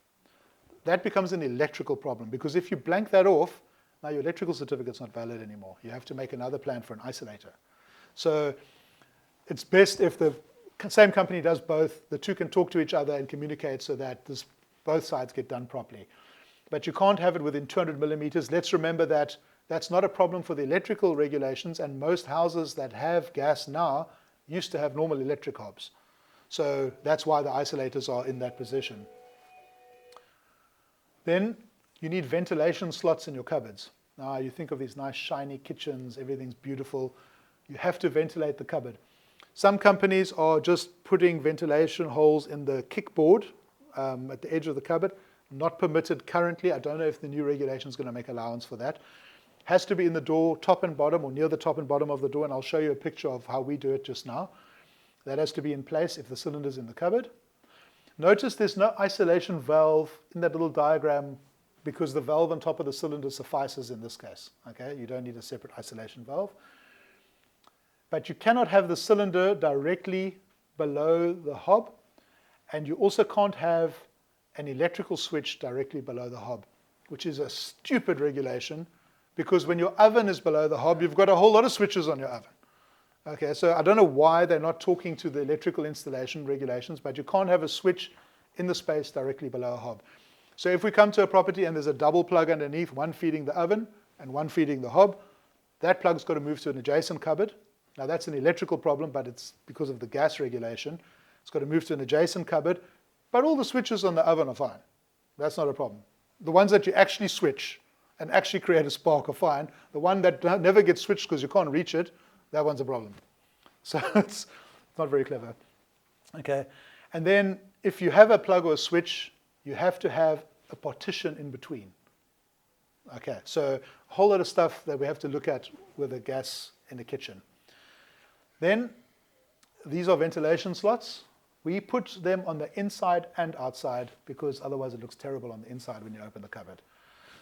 That becomes an electrical problem, because if you blank that off, now your electrical certificate's not valid anymore. You have to make another plan for an isolator. So it's best if the same company does both. The two can talk to each other and communicate so that both sides get done properly. But you can't have it within 200 millimeters. Let's remember that that's not a problem for the electrical regulations, and most houses that have gas now used to have normal electric hobs. So that's why the isolators are in that position. Then you need ventilation slots in your cupboards. Now you think of these nice shiny kitchens, everything's beautiful. You have to ventilate the cupboard. Some companies are just putting ventilation holes in the kickboard at the edge of the cupboard. Not permitted currently. I don't know if the new regulation is going to make allowance for that. Has to be in the door, top and bottom, or near the top and bottom of the door, and I'll show you a picture of how we do it just now. That has to be in place if the cylinder's in the cupboard. Notice there's no isolation valve in that little diagram because the valve on top of the cylinder suffices in this case. Okay, you don't need a separate isolation valve. But you cannot have the cylinder directly below the hob, and you also can't have an electrical switch directly below the hob, which is a stupid regulation because when your oven is below the hob, you've got a whole lot of switches on your oven. Okay, so I don't know why they're not talking to the electrical installation regulations, but you can't have a switch in the space directly below a hob. So if we come to a property and there's a double plug underneath, one feeding the oven and one feeding the hob, that plug's got to move to an adjacent cupboard. Now that's an electrical problem, but it's because of the gas regulation. It's got to move to an adjacent cupboard, but all the switches on the oven are fine. That's not a problem. The ones that you actually switch and actually create a spark are fine. The one that never gets switched because you can't reach it, that one's a problem. So it's not very clever. Okay, and then if you have a plug or a switch, you have to have a partition in between. Okay, so a whole lot of stuff that we have to look at with the gas in the kitchen. Then these are ventilation slots. We put them on the inside and outside because otherwise it looks terrible on the inside when you open the cupboard.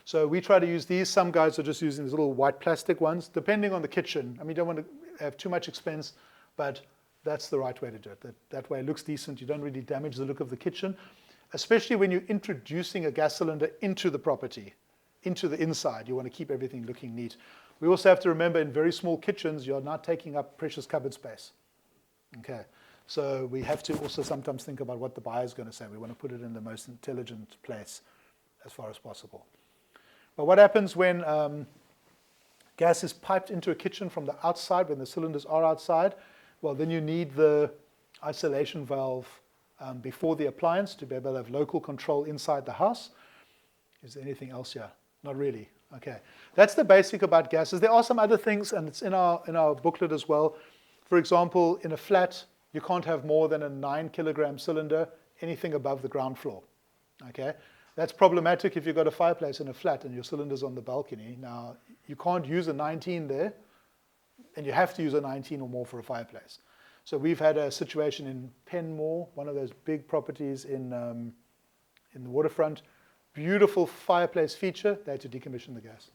So we try to use these. Some guys are just using these little white plastic ones, depending on the kitchen. I mean, you don't want to have too much expense, but that's the right way to do it. That way it looks decent. You don't really damage the look of the kitchen, especially when you're introducing a gas cylinder into the property, into the inside. You want to keep everything looking neat. We also have to remember in very small kitchens, you're not taking up precious cupboard space. Okay, so we have to also sometimes think about what the buyer is going to say. We want to put it in the most intelligent place as far as possible. But what happens when gas is piped into a kitchen from the outside, when the cylinders are outside? Well, then you need the isolation valve before the appliance to be able to have local control inside the house. Is there anything else here? Not really. Okay, that's the basic about gases. There are some other things, and it's in our booklet as well. For example, in a flat, you can't have more than a 9-kilogram cylinder, anything above the ground floor. Okay, that's problematic if you've got a fireplace in a flat and your cylinder's on the balcony. Now, you can't use a 19 there, and you have to use a 19 or more for a fireplace. So we've had a situation in Penmore, one of those big properties in the waterfront. Beautiful fireplace feature. They had to decommission the gas.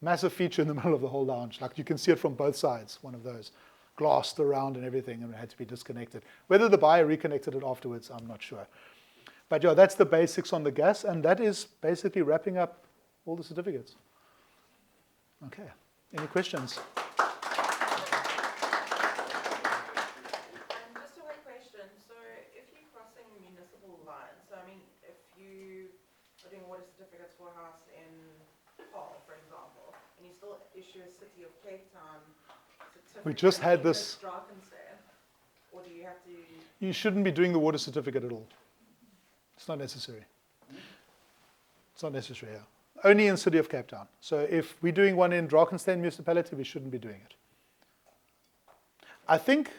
Massive feature in the middle of the whole lounge. Like you can see it from both sides, one of those. Glassed around and everything, and it had to be disconnected. Whether the buyer reconnected it afterwards, I'm not sure. But yeah, that's the basics on the gas, and that is basically wrapping up all the certificates. Okay, any questions? Just a quick question. So if you're crossing municipal lines, so I mean, if you are doing water certificates for a house in Paul, for example, and you still issue a City of Cape Town certificate. We just had this. Or do you have to? You shouldn't be doing the water certificate at all. It's not necessary. It's not necessary here. Only in City of Cape Town. So if we're doing one in Drakensberg municipality, we shouldn't be doing it. I think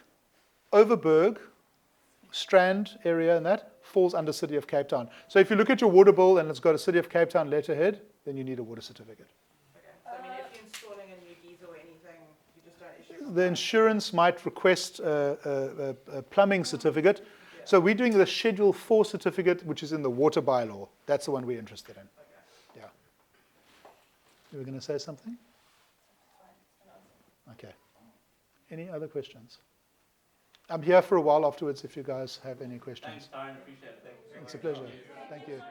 Overberg, Strand area and that falls under City of Cape Town. So if you look at your water bill and it's got a City of Cape Town letterhead, then you need a water certificate. Okay. So I mean, if you're installing a new diesel or anything, you just don't issue. The insurance might request a plumbing certificate. Yeah. So we're doing the Schedule 4 certificate, which is in the water bylaw. That's the one we're interested in. Okay. Yeah. You were going to say something? Okay. Any other questions? I'm here for a while afterwards if you guys have any questions. Thanks, Tyron. Appreciate it. Thanks. It's a pleasure. Thank you.